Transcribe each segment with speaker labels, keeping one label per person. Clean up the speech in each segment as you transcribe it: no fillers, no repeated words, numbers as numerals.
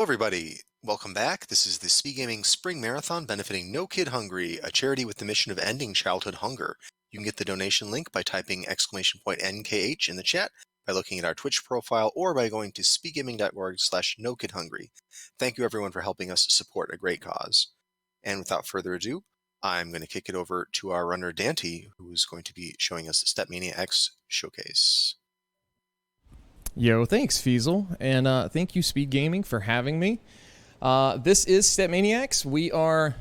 Speaker 1: Hello, everybody. Welcome back. This is the SpeedGaming Spring Marathon benefiting No Kid Hungry, a charity with the mission of ending childhood hunger. You can get the donation link by typing !NKH in the chat, by looking at our Twitch profile, or by going to speedgaming.org/NoKidHungry. Thank you, everyone, for helping us support a great cause. And without further ado, I'm going to kick it over to our runner, Daaanty, who is going to be showing us the StepManiaX showcase.
Speaker 2: Yo, thanks, Feasel, and thank you, SpeedGaming, for having me. This is StepManiaX. We are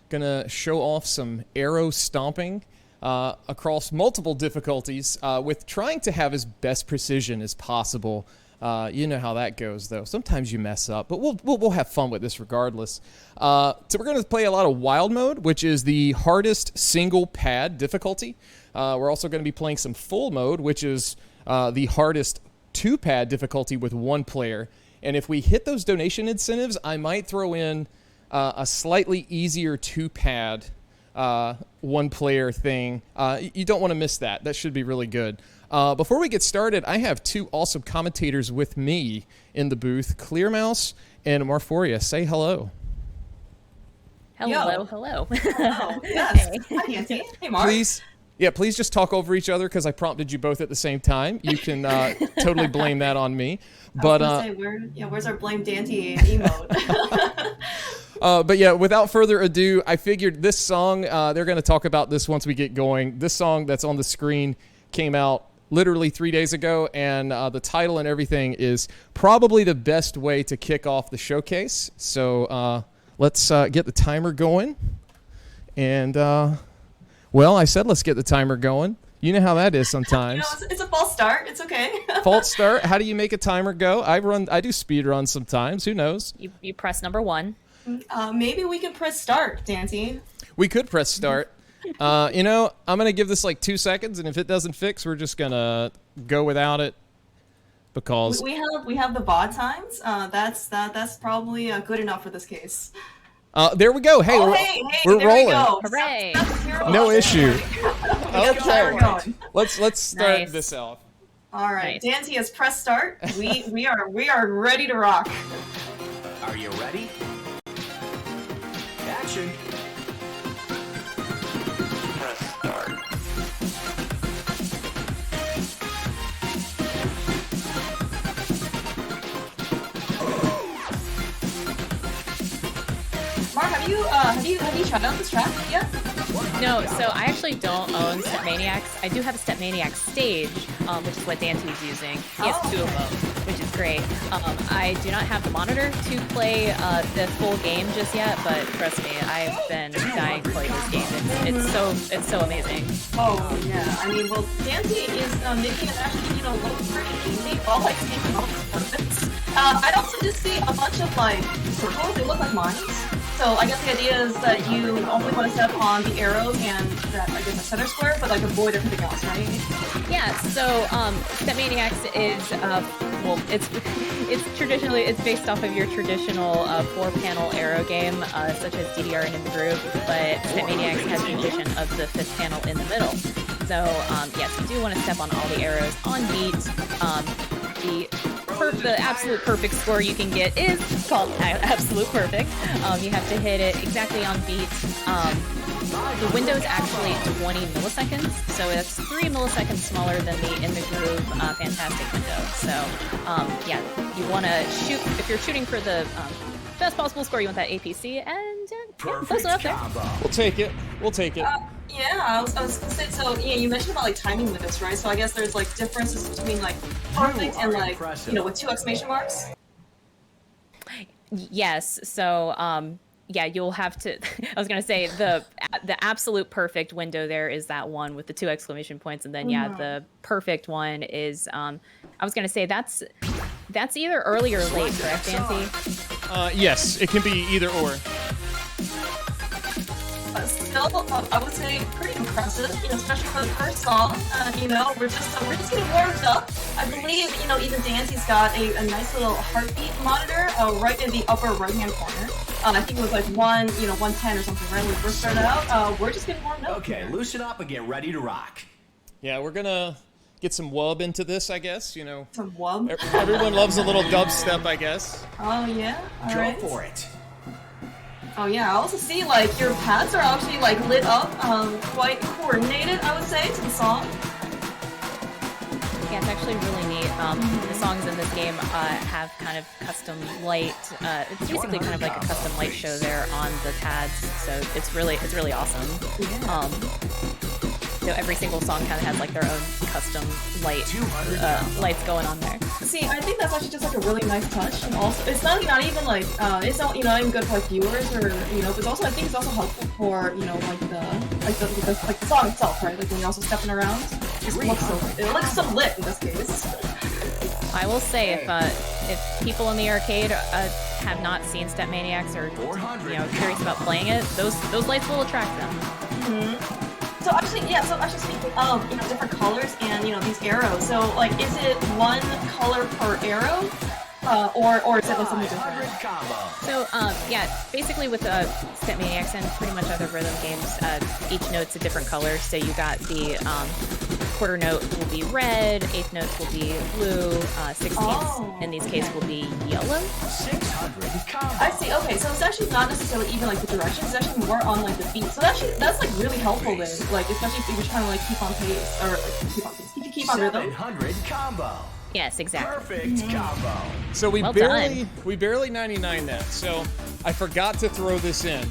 Speaker 2: going to show off some arrow stomping across multiple difficulties with trying to have as best precision as possible. You know how that goes, though. Sometimes you mess up, but we'll have fun with this regardless. So we're going to play a lot of Wild Mode, which is the hardest single pad difficulty. We're also going to be playing some Full Mode, which is the hardest two-pad difficulty with one player. And if we hit those donation incentives, I might throw in a slightly easier two-pad one-player thing. You don't want to miss that. That should be really good. Before we get started, I have two awesome commentators with me in the booth, Clearmouse and Marforia. Say hello.
Speaker 3: Hello, hello.
Speaker 4: Oh, yes.
Speaker 3: Hey.
Speaker 4: Hi, Daaanty. Hey, Mark.
Speaker 2: Please just talk over each other because I prompted you both at the same time. You can totally blame that on me. But
Speaker 4: where's our blame Daaanty emote?
Speaker 2: But yeah, without further ado, I figured this song, they're going to talk about this once we get going. This song that's on the screen came out literally 3 days ago, and the title and everything is probably the best way to kick off the showcase. So let's get the timer going. And, well, I said let's get the timer going. You know how that is sometimes.
Speaker 4: It's a false start. It's okay.
Speaker 2: False start? How do you make a timer go? I do speed runs sometimes. Who knows?
Speaker 3: You press number 1.
Speaker 4: Maybe we can press start, Daaanty.
Speaker 2: We could press start. I'm going to give this like 2 seconds, and if it doesn't fix, we're just going to go without it because...
Speaker 4: We have the VOD times. That's probably good enough for this case.
Speaker 2: There we go. Hey, we're rolling.
Speaker 4: We go.
Speaker 3: Hooray.
Speaker 2: No issue.
Speaker 4: Okay.
Speaker 2: Let's start this off.
Speaker 4: All right.
Speaker 3: Nice.
Speaker 4: Daaanty has pressed start. We are ready to rock.
Speaker 5: Are you ready? Action. Press start.
Speaker 4: Mark, have you tried out this track yet?
Speaker 3: No, so I actually don't own StepManiaX. I do have a StepManiaX stage, which is what Daanty's using. He has 2 of them, which is great. I do not have the monitor to play the full game just yet, but trust me, I've been dying to play this game. It's so amazing.
Speaker 4: Oh yeah, I mean, well, Daaanty is making it actually, look pretty easy while like taking all the components. I'd also just see a bunch of like circles. They look like mines. So I guess the idea is that you only want to set up on the arrows and that, I guess, a center square, but like avoid everything else, right?
Speaker 3: Yeah, so StepManiaX is, well, it's based off of your traditional 4-panel arrow game, such as DDR and In the Groove, but StepManiaX has the addition of the 5th panel in the middle. So, yes, you do want to step on all the arrows on beat. The absolute perfect score you can get is called absolute perfect. You have to hit it exactly on beat. The window is actually 20 milliseconds, so it's 3 milliseconds smaller than the In the Groove fantastic window. So, yeah, you want to shoot, if you're shooting for the best possible score, you want that APC, and yeah, close enough there.
Speaker 2: We'll take it.
Speaker 4: Yeah, I was gonna say, so yeah, you mentioned about like timing with this, right? So I guess there's like differences between like perfect and like, with 2 exclamation marks?
Speaker 3: Yes, so, yeah, you'll have to, I was going to say, the absolute perfect window there is that one with the 2 exclamation points, and then, yeah, the perfect one is, I was going to say, that's either early or late, correct, Daaanty?
Speaker 2: Yes, it can be either or.
Speaker 4: Still, I would say pretty impressive, especially for the first song. We're just getting warmed up. I believe, even Daaanty's got a nice little heartbeat monitor right in the upper right-hand corner. I think it was like 110 or something, right? When we first started out. We're just getting warmed up.
Speaker 5: Okay, loosen up and get ready to rock.
Speaker 2: Yeah, we're gonna get some wub into this, I guess.
Speaker 4: Some wub.
Speaker 2: Everyone loves a little dubstep, I guess.
Speaker 4: Oh yeah. All
Speaker 5: Go
Speaker 4: right.
Speaker 5: for it.
Speaker 4: Oh yeah. I also see like your pads are actually like lit up, quite coordinated, I would say, to the song.
Speaker 3: Yeah, it's actually really neat. The songs in this game have kind of custom light. It's basically kind of like a custom light show there on the pads, so it's really awesome.
Speaker 4: Yeah.
Speaker 3: So every single song kind of has like their own custom lights going on there.
Speaker 4: See, I think that's actually just like a really nice touch, and also it's not even like it's not even good for like viewers or but it's also I think it's also helpful for like the song itself, right? Like when you're also stepping around, it looks so lit in this case.
Speaker 3: I will say if people in the arcade have not seen StepManiaX or curious about playing it, those lights will attract them.
Speaker 4: Mm-hmm. So actually speaking of different colors and these arrows, so like is it one color per arrow, or is it like something different?
Speaker 3: So yeah, basically with StepManiaX and pretty much other rhythm games, each note's a different color. So you got the quarter note will be red, eighth notes will be blue, 16ths in these cases will be yellow.
Speaker 5: 600 combo.
Speaker 4: I see. Okay, so it's actually not necessarily even like the direction. It's actually more on like the beat. So that's like really helpful then. Like especially if you're trying to like keep on pace or like, keep on pace, keep on rhythm.
Speaker 5: 700 combo.
Speaker 3: Yes, exactly.
Speaker 5: Perfect combo.
Speaker 2: So we
Speaker 3: Well
Speaker 2: barely 99 that. So I forgot to throw this in.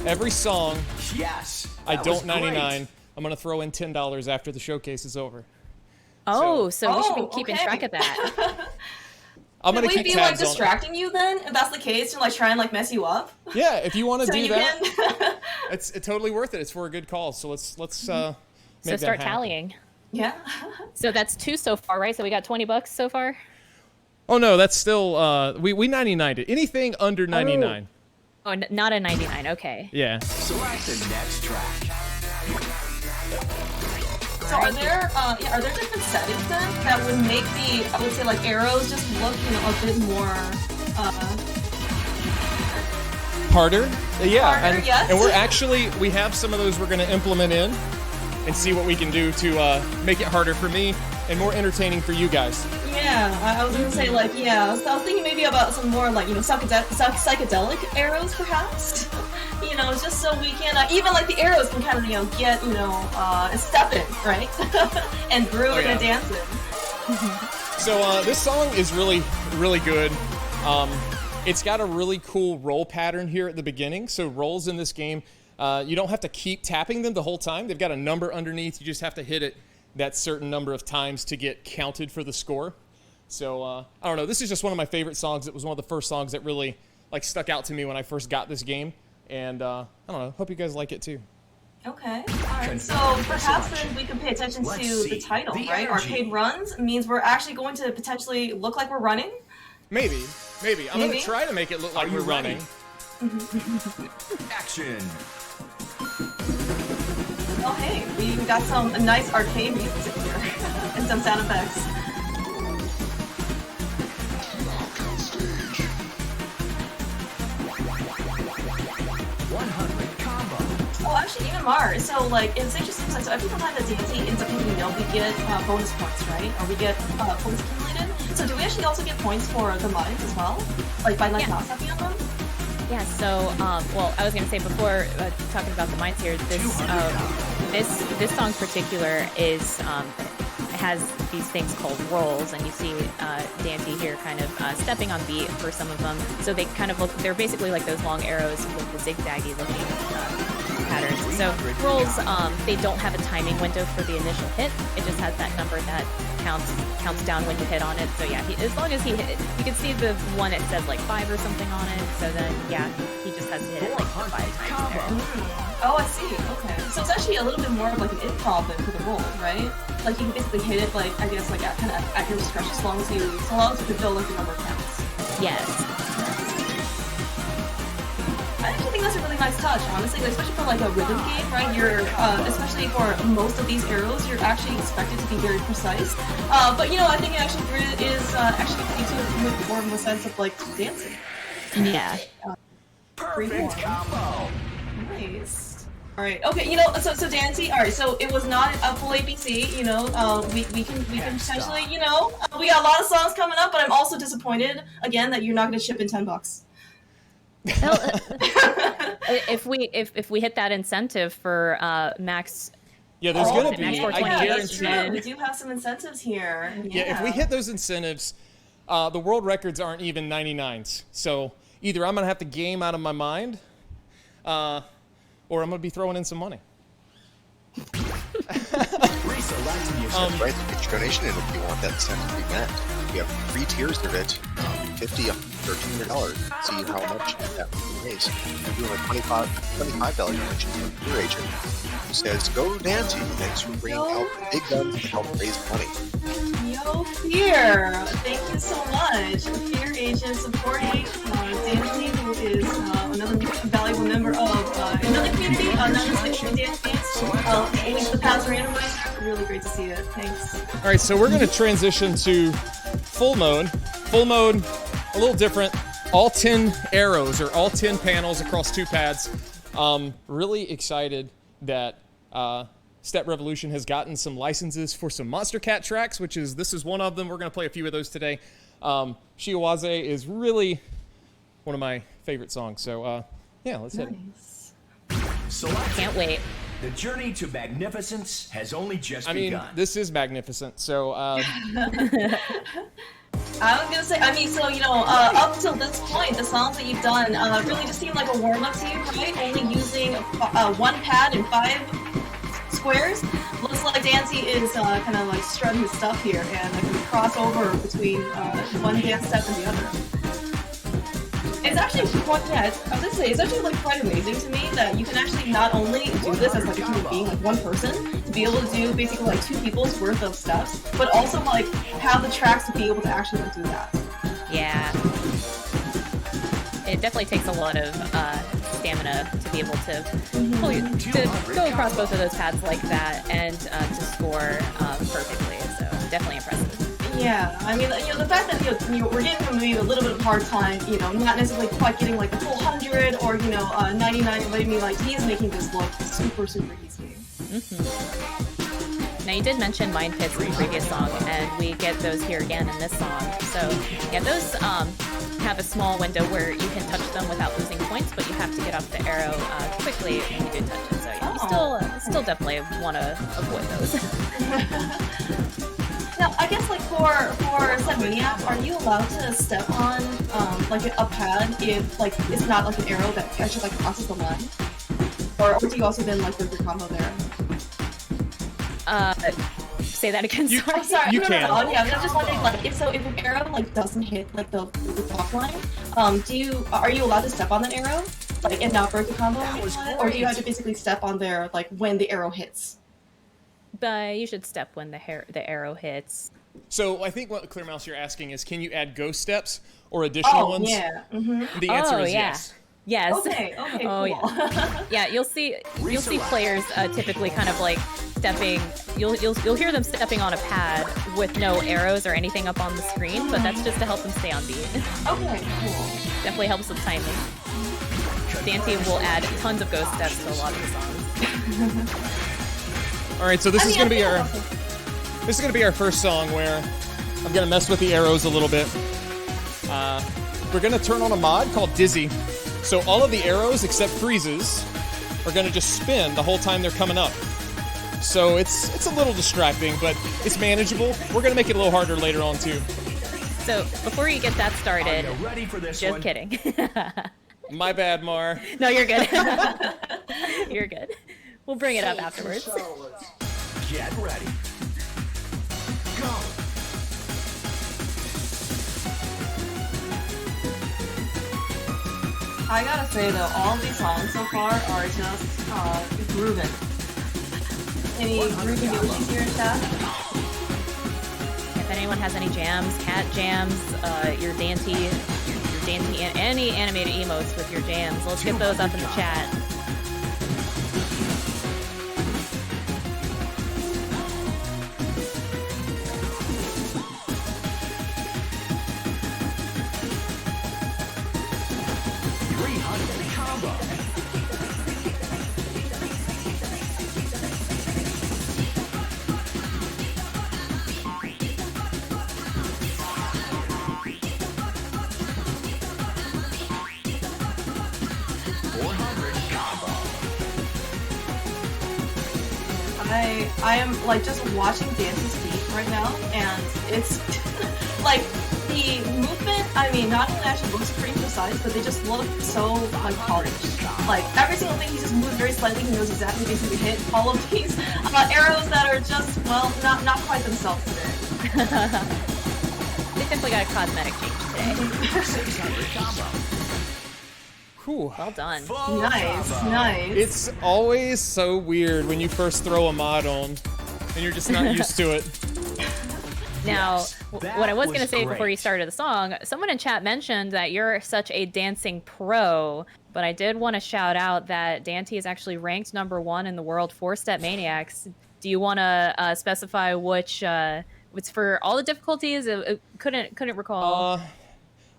Speaker 2: Every song
Speaker 5: Yes.
Speaker 2: I
Speaker 5: that was
Speaker 2: don't 99.
Speaker 5: great.
Speaker 2: I'm gonna throw in $10 after the showcase is over.
Speaker 3: Oh, so we should be keeping
Speaker 4: okay.
Speaker 3: track of that.
Speaker 2: I'm
Speaker 4: Could
Speaker 2: gonna
Speaker 4: we
Speaker 2: keep
Speaker 4: be like
Speaker 2: tabs on it.
Speaker 4: distracting you then, if that's the case, to like try and like mess you up?
Speaker 2: Yeah, if you want to
Speaker 4: So
Speaker 2: do
Speaker 4: you
Speaker 2: that,
Speaker 4: can.
Speaker 2: it's totally worth it. It's for a good cause. So let's make
Speaker 3: So
Speaker 2: that
Speaker 3: start
Speaker 2: happen.
Speaker 3: tallying.
Speaker 4: Yeah.
Speaker 3: So that's 2 so far, right? So we got $20 so far.
Speaker 2: Oh no, that's still we 99'd it. Anything under 99.
Speaker 3: Oh, not a 99. Okay.
Speaker 2: Yeah.
Speaker 5: Select the next track.
Speaker 4: So are there different settings then that would make I would say like arrows just look a bit more
Speaker 2: Harder? Yeah.
Speaker 4: Harder, yes.
Speaker 2: And we have some of those we're gonna implement in and see what we can do to make it harder for me and more entertaining for you guys.
Speaker 4: Yeah, I was gonna say like I was thinking maybe about some more like psychedelic arrows perhaps. Just so we can even like the arrows can kind of get stepping, right, and grooving and dancing.
Speaker 2: So this song is really good. It's got a really cool roll pattern here at the beginning. So rolls in this game, you don't have to keep tapping them the whole time. They've got a number underneath. You just have to hit it that certain number of times to get counted for the score. So I don't know. This is just one of my favorite songs. It was one of the first songs that really like stuck out to me when I first got this game. And I don't know. Hope you guys like it too.
Speaker 4: Okay. Alright, so perhaps then we can pay attention to the title,
Speaker 5: The
Speaker 4: right?
Speaker 5: energy.
Speaker 4: Arcade runs means we're actually going to potentially look like we're running.
Speaker 2: Maybe. I'm
Speaker 4: Maybe?
Speaker 2: gonna try to make it look like
Speaker 5: Are you
Speaker 2: we're running.
Speaker 5: ready? Action.
Speaker 4: Oh hey, we got some nice arcade music here and some sound effects.
Speaker 5: 100 combo.
Speaker 4: Oh, actually, even more. So, like, it's interesting. So every time that Daaanty ends up hitting a note, we get bonus points, right? Or we get points accumulated. So, do we actually also get points for the mines as well? Like, by, like, not stepping on them?
Speaker 3: Yeah. So, well, I was gonna say before talking about the mines here, this song in particular is has these things called rolls, and you see Daaanty here kind of stepping on beat for some of them. So they kind of look, they're basically like those long arrows with the zigzaggy looking patterns. So rolls, they don't have a timing window for the initial hit. It just has that number that counts down when you hit on it. So yeah, as long as he hit it, you can see the one that says like 5 or something on it. So then yeah, he just has to hit it like 5 times there.
Speaker 4: Oh, I see. Okay. So it's actually a little bit more of like an improv than for the roll, right? Like you can basically hit it like, I guess, like kind of at your discretion as long as you can fill like the number of counts.
Speaker 3: Yes.
Speaker 4: I actually think that's a really nice touch, honestly, like, especially for like a rhythm game, right? You're, especially for most of these arrows, you're actually expected to be very precise. But I think it actually is actually gives you more of a sense of like dancing.
Speaker 3: Yeah.
Speaker 5: Perfect combo.
Speaker 4: Nice. All right. Okay. You know. So Daaanty. All right. So it was not a full APC. You know. We can potentially. You know. We got a lot of songs coming up, but I'm also disappointed again that you're not going to ship in $10.
Speaker 3: Well, if we hit that incentive for max.
Speaker 2: Yeah, there's
Speaker 3: Oh,
Speaker 2: gonna
Speaker 3: the
Speaker 2: be.
Speaker 3: next
Speaker 2: I
Speaker 3: 420
Speaker 4: that's
Speaker 2: guarantee.
Speaker 4: true. We do have some incentives here.
Speaker 2: Yeah, if we hit those incentives, the world records aren't even 99s. So either I'm gonna have to game out of my mind, or I'm gonna be throwing in some money.
Speaker 5: Reselecting your
Speaker 1: Right, so get your donation in if you want that incentive to be met. We have 3 tiers of it, $50, $1,300. See how much that would raise. We're doing a $25 donation from your agent who says, "Go Daaanty." Thanks for bringing out the big guns to help raise money.
Speaker 4: Yo, Fear! Thank you so much. Fear agent supporting Daaanty, who is another valuable member of another community, non-Switch dance fans. Link to the past randomized. Really great to see it. Thanks.
Speaker 2: All right, so we're gonna transition to full mode. Full mode, a little different. All 10 arrows or all 10 panels across 2 pads. Really excited that Step Revolution has gotten some licenses for some Monster Cat tracks, this is one of them. We're going to play a few of those today. Shiawaze is really one of my favorite songs. So, yeah, let's hit it.
Speaker 5: Select.
Speaker 3: Can't wait.
Speaker 5: The journey to magnificence has only just
Speaker 2: I mean,
Speaker 5: begun.
Speaker 2: this is magnificent. So,
Speaker 4: I was gonna say, so you know, up till this point, the songs that you've done really just seem like a warm up to you, right? Only using 1 pad and 5 squares. Looks like Daaanty is kind of like strutting his stuff here and like a crossover between one dance step and the other. It's actually quite, I was gonna say, it's actually like quite amazing to me that you can actually not only do this as like a human being, like one person, to be able to do basically like 2 people's worth of steps, but also like have the tracks to be able to actually like do that.
Speaker 3: Yeah. It definitely takes a lot of stamina to be able to go across both of those pads like that and to score perfectly. So definitely impressive.
Speaker 4: Yeah, I mean, you know, the fact that we're giving him maybe a little bit of a hard time, you know, not necessarily quite getting like the full 100 or 99, but I mean, like he is making this look super easy.
Speaker 3: Now you did mention Mind Pits in the previous song, and we get those here again in this song. So yeah, those have a small window where you can touch them without losing points, but you have to get off the arrow quickly when you do touch it. So you still definitely want to avoid those.
Speaker 4: Now, I guess like for StepManiaX, are you allowed to step on like a pad if like it's not like an arrow that actually like crosses the line, or do you also then like do the combo there?
Speaker 3: Say that again. Sorry.
Speaker 4: I'm sorry.
Speaker 2: You
Speaker 4: no,
Speaker 2: can.
Speaker 4: No, yeah, I'm just wondering like if an arrow like doesn't hit like the top line, are you allowed to step on that arrow like and not break the combo, or do you have to basically step on there like when the arrow hits?
Speaker 3: But you should step when the arrow hits.
Speaker 2: So I think what Clear Mouse you're asking is, can you add ghost steps or additional ones?
Speaker 4: Yeah. Mm-hmm.
Speaker 2: The answer is yes.
Speaker 3: Yes.
Speaker 4: Okay.
Speaker 3: Oh
Speaker 4: Cool.
Speaker 3: yeah. Yeah, you'll see players typically kind of like stepping. You'll hear them stepping on a pad with no arrows or anything up on the screen, but that's just to help them stay on beat.
Speaker 4: Okay. Cool.
Speaker 3: Definitely helps with timing. Daaanty will add tons of ghost steps to a lot of the songs.
Speaker 2: All right, so this is gonna be our first song where I'm gonna mess with the arrows a little bit. We're gonna turn on a mod called Dizzy, so all of the arrows except freezes are gonna just spin the whole time they're coming up. So it's a little distracting, but it's manageable. We're gonna make it a little harder later on too.
Speaker 3: So before you get that started,
Speaker 5: Are you ready for this
Speaker 3: just
Speaker 5: one?
Speaker 3: kidding.
Speaker 2: My bad, Mar.
Speaker 3: No, you're good. You're good. We'll bring it up afterwards.
Speaker 5: Get ready. Go.
Speaker 4: I gotta say though, all of these songs so far are just grooving. Any grooving emojis here in chat?
Speaker 3: If anyone has any jams, cat jams, your Daaanty, and any animated emotes with your jams, let's get those up in the chat.
Speaker 4: I am like just watching Daaanty's feet right now, and it's like the movement. I mean, not only actually looks pretty precise, but they just look so like polished. Like every single thing, he just moves very slightly. He knows exactly things to hit. All of these arrows that are just not quite themselves today.
Speaker 3: They definitely got a cosmetic change today.
Speaker 2: Whew.
Speaker 3: Well done.
Speaker 4: Nice.
Speaker 2: It's always so weird when you first throw a mod on and you're just not used to it.
Speaker 3: Now, what I was going to say
Speaker 5: great.
Speaker 3: before you started the song, someone in chat mentioned that you're such a dancing pro, but I did want to shout out that Daaanty is actually ranked #1 in the world for StepManiaX. Do you want to specify which? It's for all the difficulties. Couldn't recall.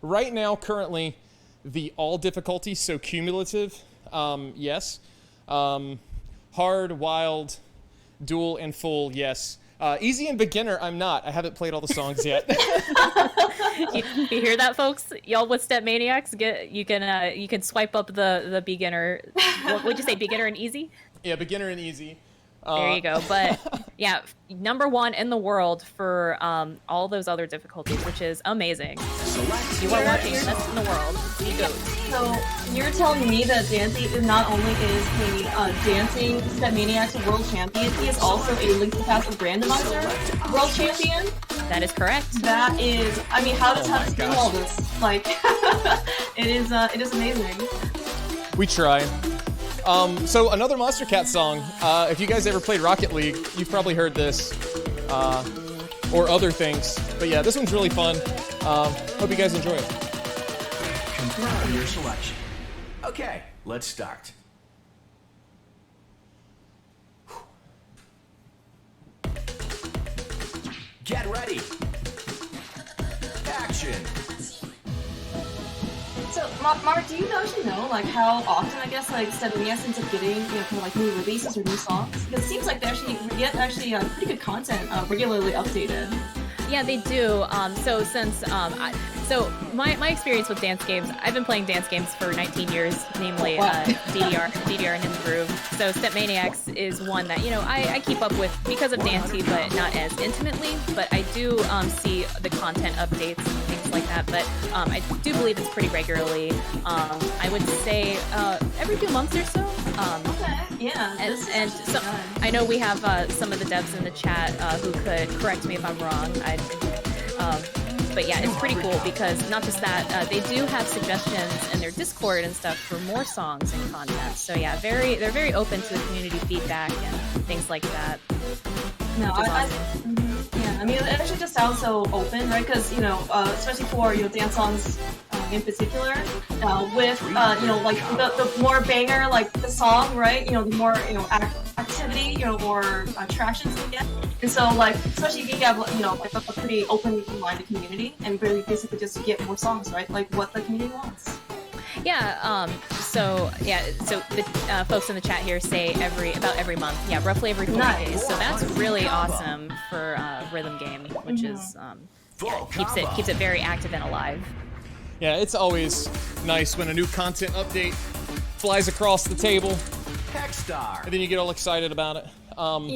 Speaker 2: Right now, currently, the all difficulty, so cumulative, yes. Hard, wild, dual, and full, yes. Easy and beginner, I'm not. I haven't played all the songs yet.
Speaker 3: You hear that, folks? Y'all with StepManiacs, you can swipe up the beginner. What would you say, beginner and easy?
Speaker 2: Yeah, beginner and easy.
Speaker 3: There you go. But yeah, #1 in the world for all those other difficulties, which is amazing. You are watching best in the world. He goes.
Speaker 4: So you're telling me that Daaanty not only is a dancing StepManiacs world champion, he is also a Link to the Past randomizer world champion.
Speaker 3: That is correct.
Speaker 4: That is, I mean, how does he do all this? Like, it is amazing.
Speaker 2: We try. So another Monster Cat song. If you guys ever played Rocket League, you've probably heard this, or other things. But yeah, this one's really fun. Hope you guys enjoy it.
Speaker 5: Confirm your selection. Okay, let's start. Get ready. Action.
Speaker 4: So, Mark, do you actually know, like, how often, I guess, like, StepManiacs ends up getting, kind of, like, new releases or new songs? Because it seems like they actually get pretty good content regularly updated.
Speaker 3: Yeah, they do. So my experience with dance games, I've been playing dance games for 19 years, namely DDR and In the Groove. So StepManiacs is one that, I keep up with because of Daaanty, but not as intimately. But I do see the content updates and things like that. But I do believe it's pretty regularly. I would say every few months or so.
Speaker 4: Okay, yeah.
Speaker 3: And so I know we have some of the devs in the chat who could correct me if I'm wrong. But yeah, it's pretty cool because not just that, they do have suggestions in their Discord and stuff for more songs and content. So yeah, they're very open to the community feedback and things like that.
Speaker 4: No, I mean, it actually just sounds so open, right? Because, especially for, dance songs in particular, with, like, the more banger, like, the song, right? The more, activity, or traction you get. And so, like, especially if you have, like, a pretty open-minded community, and really basically just get more songs, right? Like, what the community wants.
Speaker 3: Yeah, so the folks in the chat here say about every month. Yeah, roughly every 40 days. So that's really awesome for a rhythm game, which is keeps it very active and alive.
Speaker 2: Yeah, it's always nice when a new content update flies across the table,
Speaker 5: Techstar.
Speaker 2: and then you get all excited about it.
Speaker 4: I'm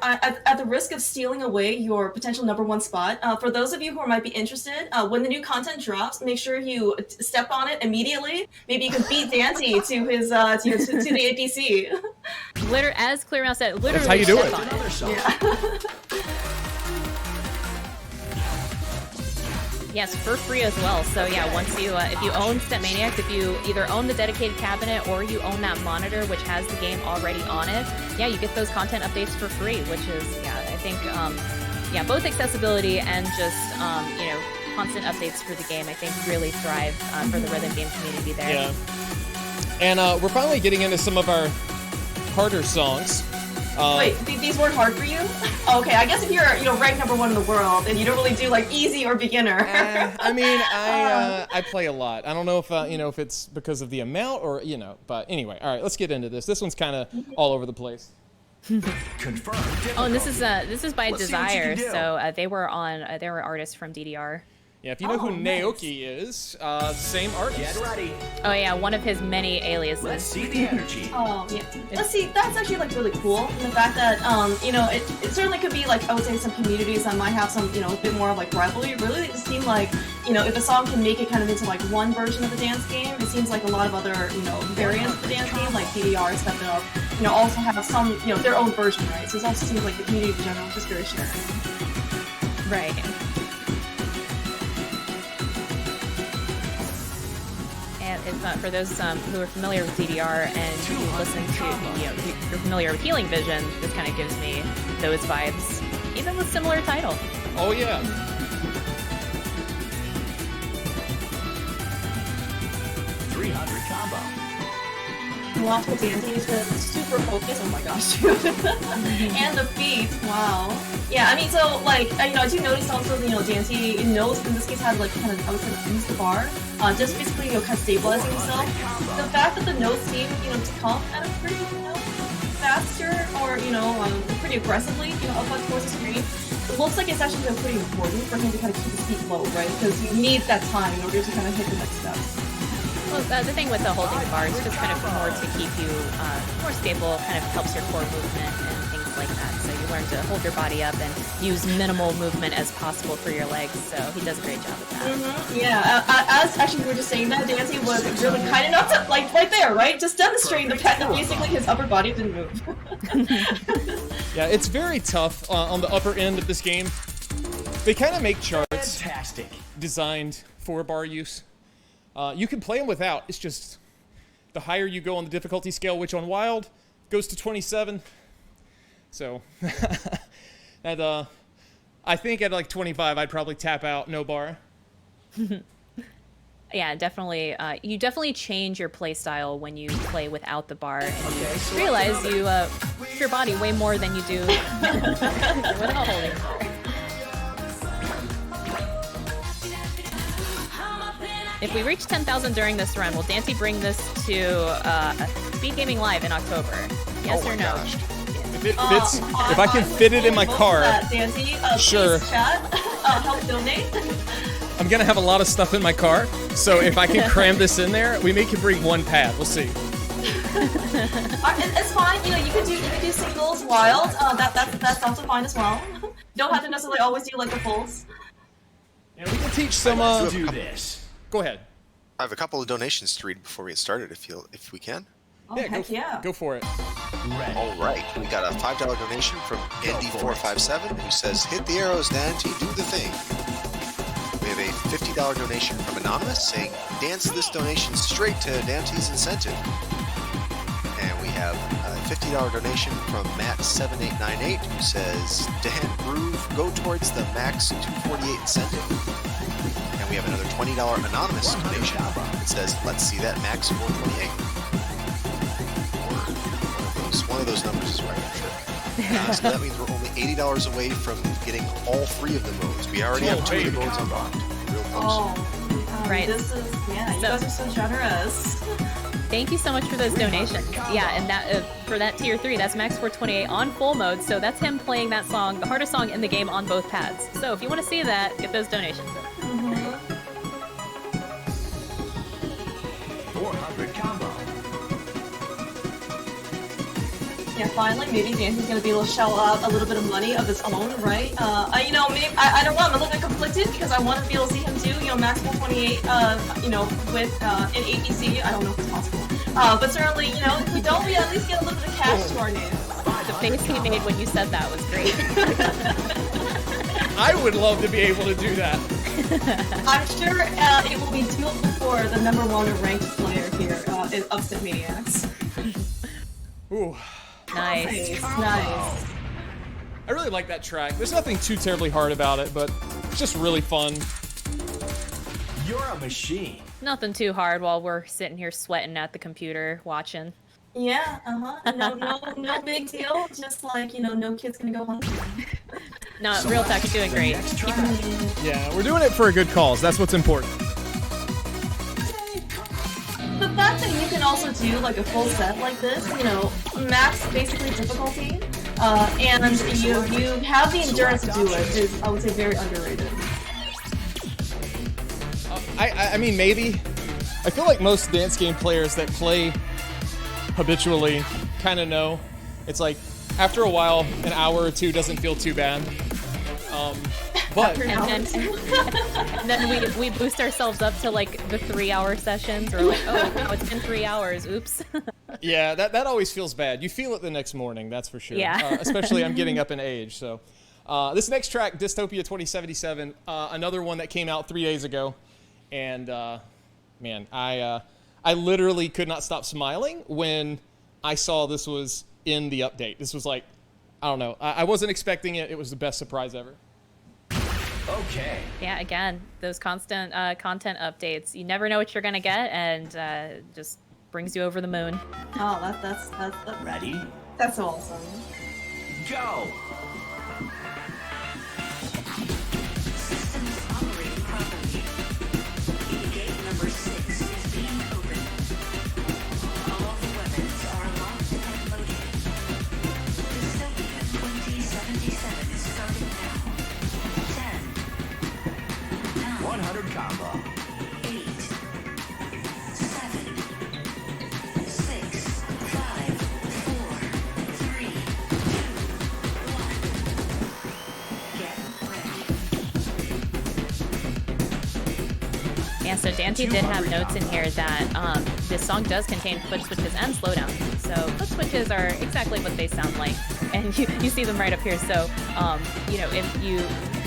Speaker 4: at the risk of stealing away your potential #1 spot. For those of you who might be interested, when the new content drops, make sure you step on it immediately. Maybe you can beat Daaanty to his to the APC.
Speaker 3: As Clear Mouse said, literally.
Speaker 2: That's how you do it.
Speaker 3: step on
Speaker 5: Another song.
Speaker 4: Yeah.
Speaker 3: Yes, for free as well. So yeah, once you, if you own StepManiacs, if you either own the dedicated cabinet or you own that monitor which has the game already on it, yeah, you get those content updates for free, which is, I think, both accessibility and just, constant updates for the game, I think really thrive for the rhythm game community there.
Speaker 2: Yeah. And we're finally getting into some of our harder songs.
Speaker 4: Wait, these weren't hard for you? Okay, I guess if you're, ranked #1 in the world and you don't really do like easy or beginner.
Speaker 2: I mean, I play a lot. I don't know if if it's because of the amount or but anyway, all right, let's get into this. This one's kind of all over the place.
Speaker 5: Confirmed.
Speaker 3: Oh, and this is by
Speaker 5: Let's see what you
Speaker 3: Desire.
Speaker 5: can do.
Speaker 3: So they were artists from DDR.
Speaker 2: Yeah, if you know who
Speaker 4: nice.
Speaker 2: Naoki is, same artist.
Speaker 5: Get ready.
Speaker 3: Oh yeah, one of his many aliases.
Speaker 5: Let's see the energy.
Speaker 4: Oh yeah. Let's see. That's actually like really cool. And the fact that you know, it certainly could be like I would say some communities that might have some a bit more of like rivalry. Really, it seems like if a song can make it kind of into like one version of the dance game, it seems like a lot of other variants of the dance game like DDR, Step It Up, also have some their own version, right? So it also seems like the community in general is just very sharing.
Speaker 3: Right. And if, for those who are familiar with DDR and who listen to, if you're familiar with Healing Vision, this kind of gives me those vibes, even with similar title.
Speaker 2: Oh yeah.
Speaker 5: 300 combo.
Speaker 4: Wow, Daaanty is super focused. Oh my gosh, dude. And the feet, wow. Yeah, I mean, so like, I do notice also, Daaanty knows in this case how to like kind of, I would say, use the bar, just basically, kind of stabilizing himself. The fact that the notes seem, to come at a pretty, faster or, pretty aggressively, up towards the screen, it looks like it's actually pretty important for him to kind of keep his feet low, right? Because you need that time in order to kind of hit the next steps.
Speaker 3: Well, the thing with the holding the bar is just kind of more to keep you more stable, kind of helps your core movement and things like that. So you learn to hold your body up and use minimal movement as possible for your legs. So he does a great job with that.
Speaker 4: Mm-hmm. Yeah, as actually we were just saying that, Daaanty was really kind enough to, like, right there, right? Just demonstrating the fact that basically his upper body didn't move.
Speaker 2: Yeah, it's very tough on the upper end of this game. They kind of make charts
Speaker 5: Fantastic.
Speaker 2: designed for bar use. You can play them without. It's just the higher you go on the difficulty scale, which on Wild goes to 27. So, and I think at like 25, I'd probably tap out, no bar.
Speaker 3: Yeah, definitely. You definitely change your play style when you play without the bar, and you realize you push your body way more than you do without holding the bar. If we reach 10,000 during this run, will Daaanty bring this to SpeedGaming Live in October? Yes or no?
Speaker 1: Gosh.
Speaker 2: If it fits, if I can fit it in my car,
Speaker 4: Daaanty,
Speaker 2: sure.
Speaker 4: Please chat, help donate.
Speaker 2: I'm gonna have a lot of stuff in my car, so if I can cram this in there, we may can bring one pad. We'll see.
Speaker 4: It's fine. You can do singles, wild. That's also fine as well. You don't have to necessarily always do like the fulls.
Speaker 2: And we can teach some.
Speaker 5: Let's do this.
Speaker 2: Go ahead.
Speaker 1: I have a couple of donations to read before we get started, if we can.
Speaker 4: Oh,
Speaker 2: Yeah,
Speaker 4: heck yeah.
Speaker 2: go for it.
Speaker 5: Ready.
Speaker 1: All right, we got a $5 donation from Andy457 who says, "Hit the arrows, Daaanty, do the thing." We have a $50 donation from Anonymous saying, "Dance this donation straight to Daaanty's incentive." And we have a $50 donation from Matt7898 who says, "Dan Groove, go towards the max 248 incentive." And we have another $20 anonymous donation that says, "Let's see that max 428." One of those numbers is right, I'm sure. So that means we're only $80 away from getting all three of the modes. We already have two of the modes unlocked. Real close.
Speaker 4: Oh,
Speaker 3: Right.
Speaker 4: This is, yeah, you guys are so generous.
Speaker 3: Thank you so much for those donations. Yeah, and that for that tier 3, that's max 428 on full mode. So that's him playing that song, the hardest song in the game, on both pads. So if you want to see that, get those donations.
Speaker 5: 400 combo.
Speaker 4: Yeah, finally, maybe Daaanty's gonna be able to shell out a little bit of money of his own, right? Maybe I don't know. I'm a little bit conflicted because I want to be able to see him do, max 428, with an ABC. I don't know if it's possible, but certainly, if we don't, we at least get a little bit of cash to our names.
Speaker 3: The face he made when you said that was great.
Speaker 2: I would love to be able to do that.
Speaker 4: I'm sure it will be doable for the #1 ranked player here of StepManiaX.
Speaker 2: Ooh.
Speaker 3: Nice.
Speaker 4: Nice.
Speaker 2: I really like that track. There's nothing too terribly hard about it, but it's just really fun.
Speaker 5: You're a machine.
Speaker 3: Nothing too hard while we're sitting here sweating at the computer watching.
Speaker 4: Yeah, no big deal. Just like, no kid's gonna go hungry.
Speaker 3: No, Real Talk is doing great.
Speaker 5: Next track.
Speaker 2: Yeah, we're doing it for a good cause. That's what's important.
Speaker 4: The fact that you can also do like a full set like this, max basically difficulty, and you have the endurance to do it is, I would say, very underrated.
Speaker 2: I mean, maybe. I feel like most dance game players that play habitually kind of know. It's like, after a while, an hour or two doesn't feel too bad. But
Speaker 3: and then we boost ourselves up to like the 3-hour sessions. We're like, oh, no, it's been 3 hours. Oops.
Speaker 2: yeah, that always feels bad. You feel it the next morning, that's for sure.
Speaker 3: Yeah.
Speaker 2: Especially I'm getting up in age. So this next track, Dystopia 2077, another one that came out 3 days ago, and man, I literally could not stop smiling when I saw this was in the update. This was like, I don't know, I wasn't expecting it. It was the best surprise ever.
Speaker 5: Okay.
Speaker 3: Yeah, again, those constant content updates. You never know what you're gonna get, and just brings you over the moon.
Speaker 4: Oh, that's
Speaker 5: Ready?
Speaker 4: that's so awesome.
Speaker 5: Go!
Speaker 6: Systems operating properly. Gate number 6 is being opened. All the weapons are locked and loaded. Dystopia 2077 is starting now. 10, 9,
Speaker 5: 100 combo.
Speaker 6: 8, 7, 6, 5, 4, 3, 2, 1. Get ready.
Speaker 3: Yeah, so Daaanty did have notes in here that this song does contain foot switches and slowdowns. So foot switches are exactly what they sound like, and you see them right up here. So you know, if you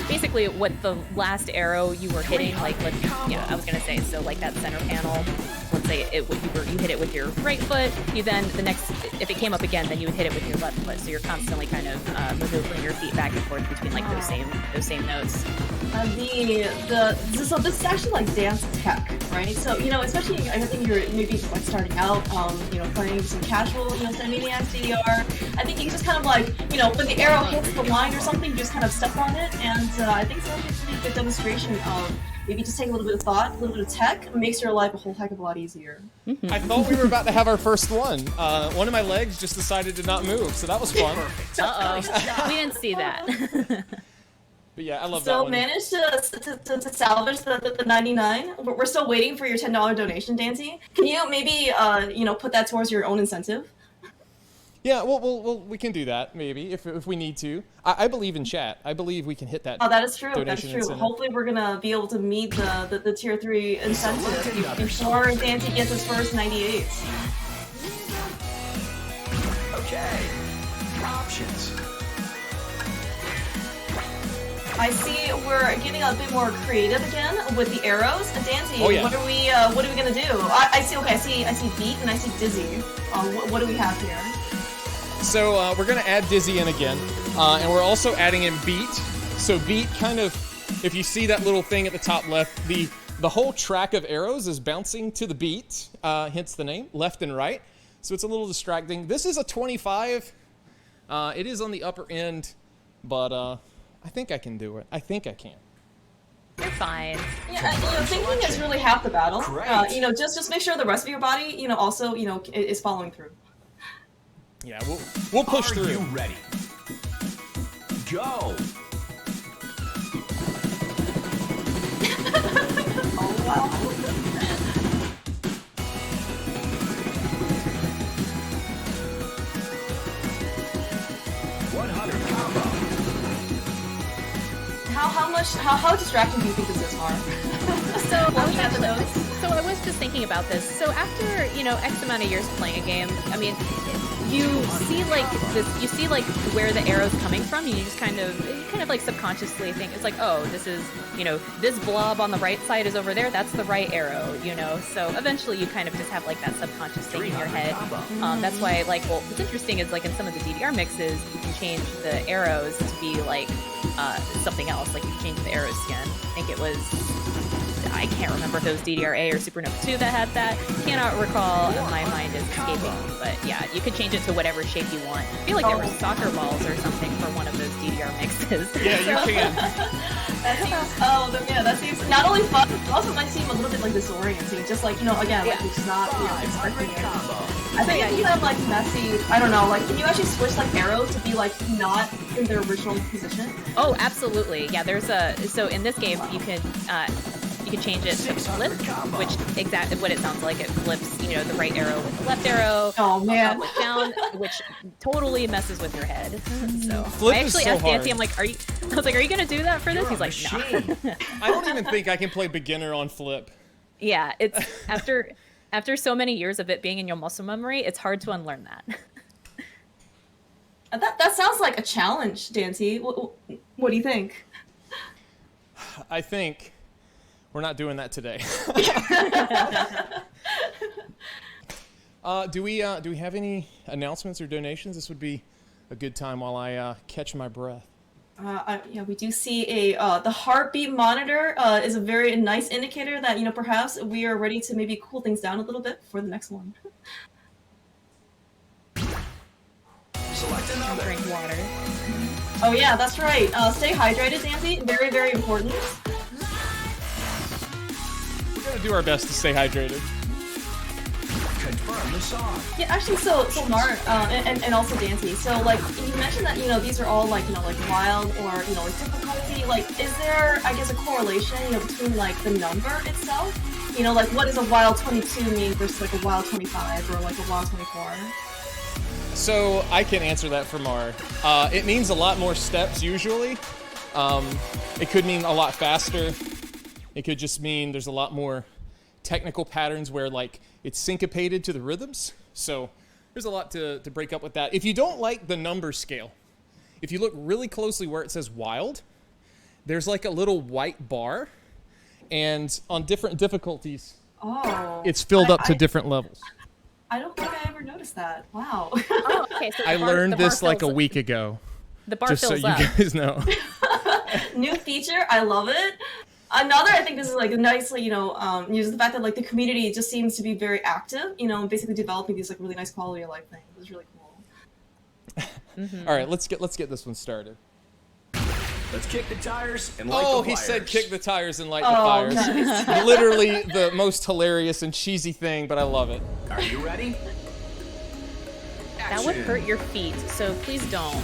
Speaker 3: basically what the last arrow you were hitting, like I was gonna say, so like that center panel. Let's say you hit it with your right foot. You then if it came up again, then you would hit it with your left foot. So you're constantly kind of maneuvering your feet back and forth between like those same notes.
Speaker 4: So this is actually like dance tech, right? So, you know, especially I think you're maybe like starting out, you know, playing some casual, you know, StepManiaX DDR. I think you can just kind of like, you know, when the arrow hits the line or something, you just kind of step on it. And I think it's actually a pretty good demonstration of maybe just take a little bit of thought, a little bit of tech, makes your life a whole heck of a lot easier.
Speaker 2: I thought we were about to have our first one. One of my legs just decided to not move, so that was fun.
Speaker 3: Uh-oh. We didn't see that.
Speaker 2: But yeah, I love that
Speaker 4: So
Speaker 2: one.
Speaker 4: managed to salvage the 99. We're still waiting for your $10 donation, Daaanty. Can you maybe you know, put that towards your own incentive?
Speaker 2: Yeah, we can do that maybe if we need to. I believe in chat. I believe we can hit that.
Speaker 4: Oh, that is true. That's
Speaker 2: donation
Speaker 4: true.
Speaker 2: incentive.
Speaker 4: Hopefully, we're gonna be able to meet the tier 3 incentive before Daaanty gets his first 98.
Speaker 5: Okay. Options.
Speaker 4: I see we're getting a bit more creative again with the arrows. Daaanty,
Speaker 2: Oh, yeah.
Speaker 4: what are we gonna do? I see. Okay, I see beat and I see dizzy. What do we have here?
Speaker 2: So we're gonna add Dizzy in again, and we're also adding in Beat. So Beat kind of, if you see that little thing at the top left, the whole track of arrows is bouncing to the beat, hence the name, left and right. So it's a little distracting. This is a 25. It is on the upper end, but I think I can do it. I think I can.
Speaker 3: You're fine.
Speaker 4: Yeah, you know, thinking is really half the battle.
Speaker 5: Great.
Speaker 4: You know, just make sure the rest of your body, you know, also, you know, is following through.
Speaker 2: Yeah, we'll push
Speaker 5: Are
Speaker 2: through.
Speaker 5: you ready? Go!
Speaker 4: Oh wow.
Speaker 5: 100 combo.
Speaker 4: How distracting do you think this is, Mar?
Speaker 3: So
Speaker 4: Looking at the notes.
Speaker 3: So I was just thinking about this. So after, you know, X amount of years playing a game, I mean, you see like this, you see like where the arrow's coming from, and you just kind of like subconsciously think it's like, oh, this is, you know, this blob on the right side is over there, that's the right arrow, you know. So eventually you kind of just have like that subconscious thing in your head. That's why, like, well, what's interesting is like in some of the DDR mixes, you can change the arrows to be like something else. Like you can change the arrow skin. I think it was, I can't remember if it was DDR-A or Supernova 2 that had that. Cannot recall. My mind is escaping me. But yeah, you could change it to whatever shape you want. I feel like there were soccer balls or something for one of those DDR mixes.
Speaker 2: Yeah, you can.
Speaker 4: That seems not only fun, but also might seem a little bit like disorienting. Just like, you know, again, like it's not, you know, expecting it. I think if you have like messy, I don't know, like can you actually switch like arrows to be like not in their original position?
Speaker 3: Oh, absolutely. Yeah, there's a, so in this game you can, You can change it to flip, which exactly what it sounds like. It flips, you know, the right arrow with the left arrow.
Speaker 4: Oh man.
Speaker 3: Up with down, which totally messes with your head. So
Speaker 2: Flip
Speaker 3: I
Speaker 2: is
Speaker 3: actually
Speaker 2: so
Speaker 3: asked Daaanty,
Speaker 2: hard.
Speaker 3: I'm like, I was like, are you gonna do that for this? He's like, no.
Speaker 2: I don't even think I can play beginner on flip.
Speaker 3: Yeah, it's after so many years of it being in your muscle memory, it's hard to unlearn that.
Speaker 4: That sounds like a challenge, Daaanty. What do you think?
Speaker 2: I think we're not doing that today. Do we have any announcements or donations? This would be a good time while I catch my breath.
Speaker 4: Yeah, we do see the heartbeat monitor is a very nice indicator that, you know, perhaps we are ready to maybe cool things down a little bit for the next one.
Speaker 5: Select another.
Speaker 3: Drink water.
Speaker 4: Oh yeah, that's right. Stay hydrated, Daaanty. Very, very important.
Speaker 2: We're gonna do our best to stay hydrated.
Speaker 5: Confirm the song.
Speaker 4: Yeah, actually, so Mar, and also Daaanty. So like you mentioned that, you know, these are all like, you know, like wild or, you know, like difficulty. Like, is there, I guess, a correlation, you know, between like the number itself? You know, like what does a wild 22 mean versus like a wild 25 or like a wild 24?
Speaker 2: So I can answer that for Mar. It means a lot more steps usually. It could mean a lot faster. It could just mean there's a lot more technical patterns where like it's syncopated to the rhythms. So there's a lot to break up with that. If you don't like the number scale, if you look really closely where it says wild, there's like a little white bar, and on different difficulties, it's filled up to different levels.
Speaker 4: I don't think I ever noticed that. Wow.
Speaker 3: Oh, okay. So
Speaker 2: I learned this like a week ago.
Speaker 3: The bar
Speaker 2: Just so
Speaker 3: fills
Speaker 2: you
Speaker 3: up.
Speaker 2: guys know.
Speaker 4: New feature, I love it. Another, I think this is like nicely, you know, uses the fact that like the community just seems to be very active, you know, basically developing these like really nice quality of life things. It's really cool.
Speaker 2: All right, let's get this one started.
Speaker 5: Let's kick the tires and light
Speaker 2: Oh,
Speaker 5: the
Speaker 2: he
Speaker 5: fires.
Speaker 2: said kick the tires and light the fires.
Speaker 4: Nice.
Speaker 2: Literally the most hilarious and cheesy thing, but I love it.
Speaker 5: Are you ready?
Speaker 3: That would hurt your feet, so please don't.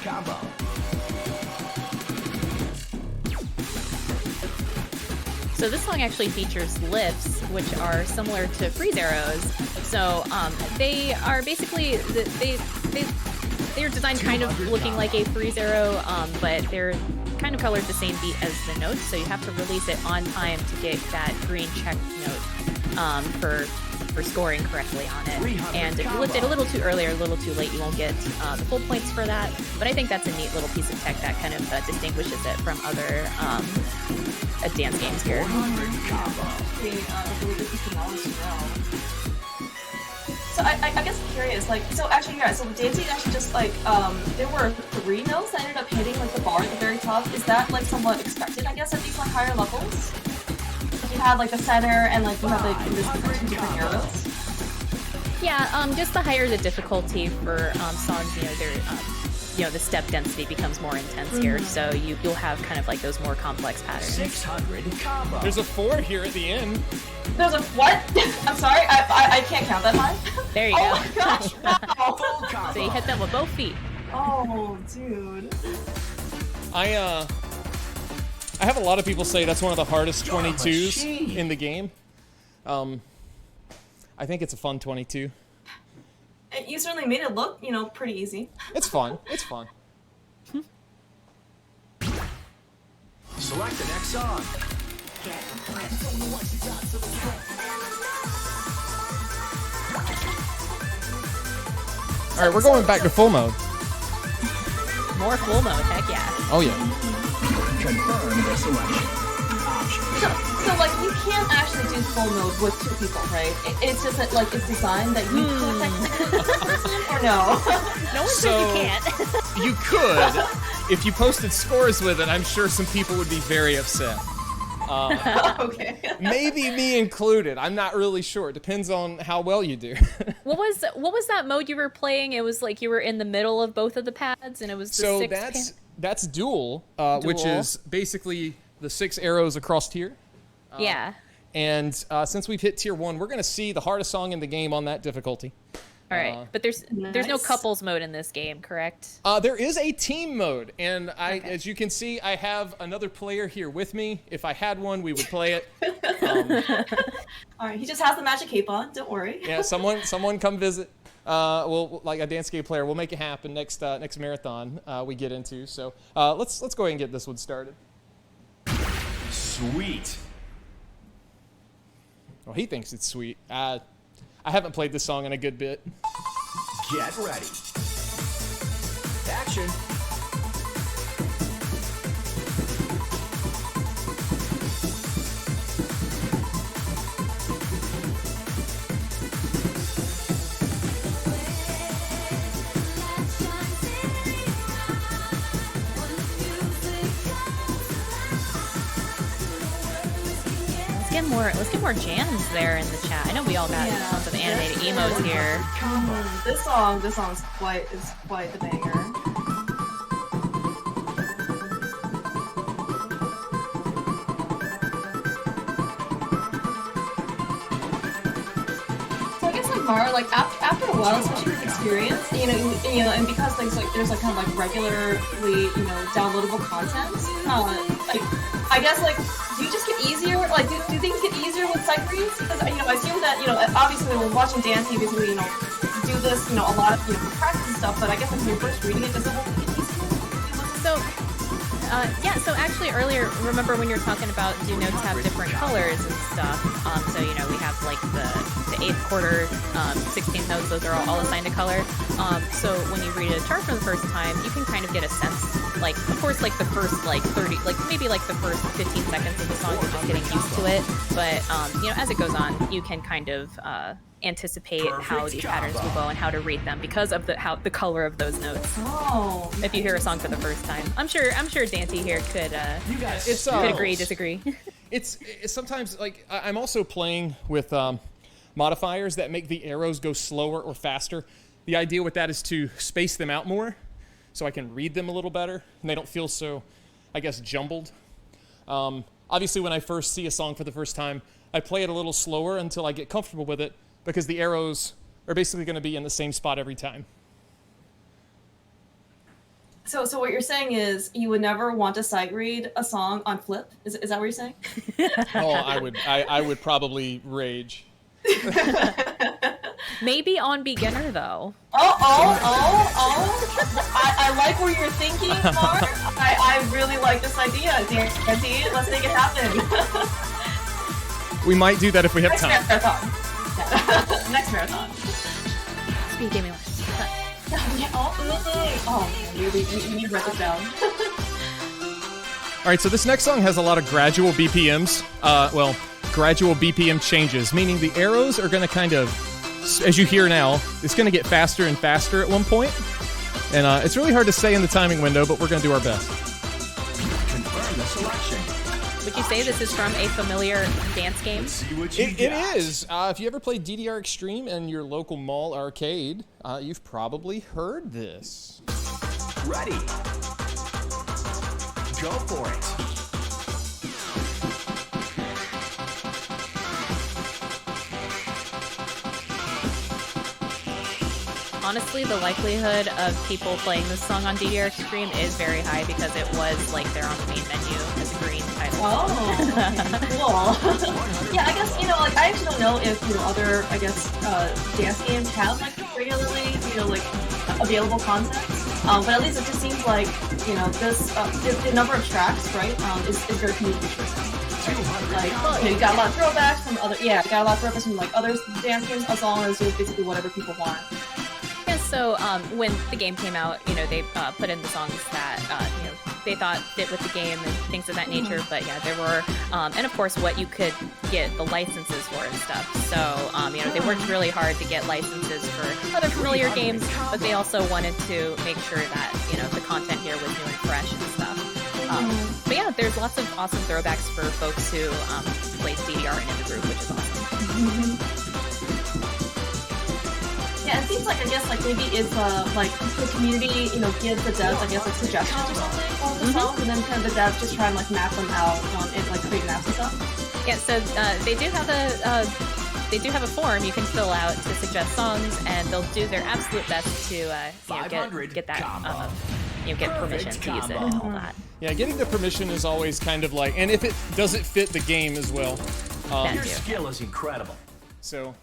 Speaker 5: Combo.
Speaker 3: So this song actually features lifts, which are similar to freeze arrows. So they are basically they're designed kind of looking like a freeze arrow, but they're kind of colored the same beat as the notes. So you have to release it on time to get that green check note for scoring correctly on it. And if you lift it a little too early or a little too late, you won't get the full points for that. But I think that's a neat little piece of tech that kind of distinguishes it from other dance games here.
Speaker 4: So I guess I'm curious, like, so actually, yeah, so Daaanty actually just like, there were 3 notes that ended up hitting like the bar at the very top. Is that like somewhat expected, I guess, at these like higher levels? If you have like the center and like you have like this 2 different arrows.
Speaker 3: Yeah, just the higher the difficulty for songs, you know, the step density becomes more intense here, so you'll have kind of like those more complex patterns.
Speaker 5: 600 combo.
Speaker 2: There's a 4 here at the end.
Speaker 4: There's a what? I'm sorry, I can't count that high.
Speaker 3: There you
Speaker 4: Oh
Speaker 3: go.
Speaker 4: my gosh! Wow.
Speaker 5: Full combo.
Speaker 3: So you hit them with both feet.
Speaker 4: Oh, dude.
Speaker 2: I have a lot of people say that's one of the hardest
Speaker 5: You're a
Speaker 2: 22s
Speaker 5: machine.
Speaker 2: in the game. I think it's a fun 22.
Speaker 4: And you certainly made it look, you know, pretty easy.
Speaker 2: It's fun. It's fun.
Speaker 5: Select the next song.
Speaker 2: All right, we're going back to full mode.
Speaker 3: More full mode, heck yeah.
Speaker 2: Oh yeah.
Speaker 5: Confirm the selection. Options.
Speaker 4: So like, you can't actually do full mode with 2 people, right? It's just that, like, it's designed that you could technically do one person, or no?
Speaker 3: No one
Speaker 2: So-
Speaker 3: says you can't.
Speaker 2: You could, if you posted scores with it. I'm sure some people would be very upset.
Speaker 4: Okay.
Speaker 2: Maybe me included. I'm not really sure. It depends on how well you do.
Speaker 3: What was that mode you were playing? It was like you were in the middle of both of the pads, and it was the
Speaker 2: So
Speaker 3: 6
Speaker 2: that's That's duel, which is basically the 6 arrows across tier.
Speaker 3: Yeah.
Speaker 2: And since we've hit tier 1, we're going to see the hardest song in the game on that difficulty.
Speaker 3: All right, but there's no
Speaker 4: Nice.
Speaker 3: couples mode in this game, correct?
Speaker 2: There is a team mode, and as you can see, I have another player here with me. If I had one, we would play it.
Speaker 4: All right, he just has the magic cape on. Don't worry.
Speaker 2: Yeah, someone come visit. Well, like a dance game player, we'll make it happen next marathon we get into. So let's go ahead and get this one started.
Speaker 5: Sweet.
Speaker 2: Well, he thinks it's sweet. I haven't played this song in a good bit.
Speaker 5: Get ready. Action.
Speaker 3: Let's get more jams there in the chat. I know we all got tons of animated emos here.
Speaker 4: This song is quite the banger. So I guess like Mara, like after a while, especially with experience, you know, and because things like there's like kind of like regularly, downloadable content. Like I guess like do you just get easier? Like do things get easier with sight reads? Because I assume that obviously when we're watching Daaanty, basically do this a lot of for practice and stuff. But I guess like when you're first reading it, does it get easier?
Speaker 3: So actually earlier, remember when you were talking about do notes have different colors and stuff? So we have like the 8th quarter, 16th notes, those are all assigned a color. So when you read a chart for the first time, you can kind of get a sense, like of course like the first like 30, like maybe like the first 15 seconds of the song, you're just getting used to it. But as it goes on, you can kind of anticipate how these patterns will go and how to read them because of the color of those notes.
Speaker 4: Oh.
Speaker 3: If you hear a song for the first time, I'm sure Daaanty here could could agree, disagree.
Speaker 2: It's sometimes like I'm also playing with modifiers that make the arrows go slower or faster. The idea with that is to space them out more, so I can read them a little better and they don't feel so, I guess, jumbled. Obviously, when I first see a song for the first time, I play it a little slower until I get comfortable with it, because the arrows are basically going to be in the same spot every time.
Speaker 4: So what you're saying is you would never want to sight read a song on flip? Is that what you're saying?
Speaker 2: Oh, I would probably rage.
Speaker 3: Maybe on beginner though.
Speaker 4: I like where you're thinking, Mark. I really like this idea, Daaanty. Let's make it happen.
Speaker 2: We might do that if we have time.
Speaker 4: Next marathon. Next marathon.
Speaker 3: SpeedGaming.
Speaker 4: We need to write this down.
Speaker 2: All right, so this next song has a lot of gradual BPMs. Gradual BPM changes, meaning the arrows are going to kind of, as you hear now, it's going to get faster and faster at one point. And it's really hard to say in the timing window, but we're going to do our best.
Speaker 5: Confirm the selection.
Speaker 3: Would you say this is from a familiar dance game?
Speaker 5: See what you
Speaker 2: It
Speaker 5: got.
Speaker 2: is. If you ever played DDR Extreme in your local mall arcade, you've probably heard this.
Speaker 5: Ready. Go for it.
Speaker 3: Honestly, the likelihood of people playing this song on DDR Extreme is very high because it was like they're on the main menu as a green title.
Speaker 4: Oh, cool. Yeah, I guess, like, I actually don't know if, other, I guess, dance games have, like, regularly, like, available content. But at least it just seems like, this, the number of tracks, right, is very community driven. Like, you got a lot of throwbacks from other, like, other dance games, as long as it's basically whatever people want.
Speaker 3: Yeah, so when the game came out, they put in the songs that they thought fit with the game and things of that nature. But yeah, there were, and of course, what you could get the licenses for and stuff. So they worked really hard to get licenses for other familiar games, but they also wanted to make sure that the content here was new and fresh and stuff. But yeah, there's lots of awesome throwbacks for folks who play DDR in the group, which is awesome.
Speaker 4: Yeah, it seems like I guess like maybe it's like the community, you know, gives the devs I guess like suggestions or something on the songs, and then kind of the devs just try and like map them out and like create maps and stuff.
Speaker 3: Yeah, so they do have a form you can fill out to suggest songs, and they'll do their absolute best to you know, get that get permission to use it and all that.
Speaker 2: Yeah, getting the permission is always kind of like, and if it doesn't fit the game as well.
Speaker 5: Your skill is incredible.
Speaker 2: So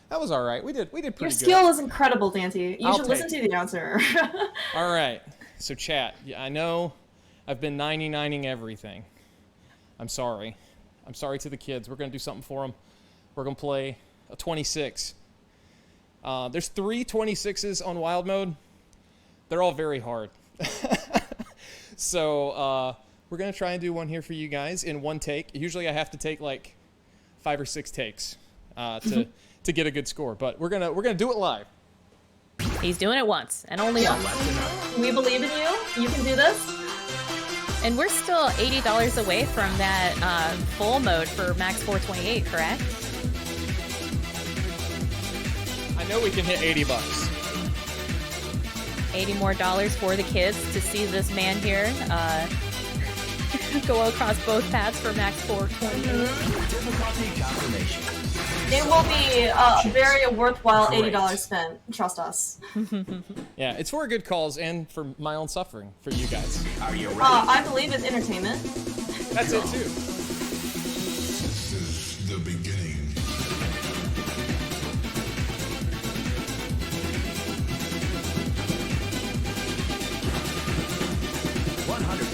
Speaker 2: that was all right. We did pretty good.
Speaker 4: Your skill is incredible, Daaanty. You should listen to the answer.
Speaker 2: All right. So chat, I know I've been 99ing everything. I'm sorry. I'm sorry to the kids. We're going to do something for them. We're going to play a 26. There's 3 26s on wild mode. They're all very hard. So we're going to try and do one here for you guys in one take. Usually I have to take like 5 or 6 takes to get a good score, but we're gonna do it live.
Speaker 3: He's doing it once and only once.
Speaker 4: We believe in you. You can do this.
Speaker 3: And we're still $80 away from that full mode for Max 428, correct?
Speaker 2: I know we can hit 80 bucks.
Speaker 3: $80 more for the kids to see this man here go across both paths for Max 428.
Speaker 5: Difficulty confirmation.
Speaker 4: It will be very worthwhile $80 spent. Trust us.
Speaker 2: Yeah, it's for good cause and for my own suffering for you guys.
Speaker 5: Are you ready?
Speaker 4: I believe it's entertainment.
Speaker 2: That's it too.
Speaker 7: This is the beginning.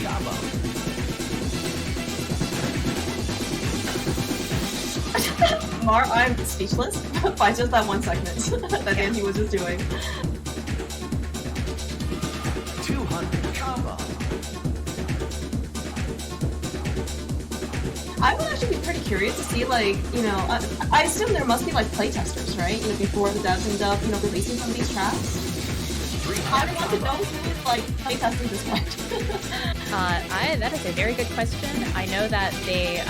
Speaker 5: Combo.
Speaker 4: Mar, I'm speechless by just that one segment that Daaanty was just doing.
Speaker 5: 200 combo.
Speaker 4: I would actually be pretty curious to see, like, you know, I assume there must be like playtesters, right? You know, before the devs end up, you know, releasing some of these tracks. I want to know who is like playtesting this one.
Speaker 3: That is a very good question. I know that they,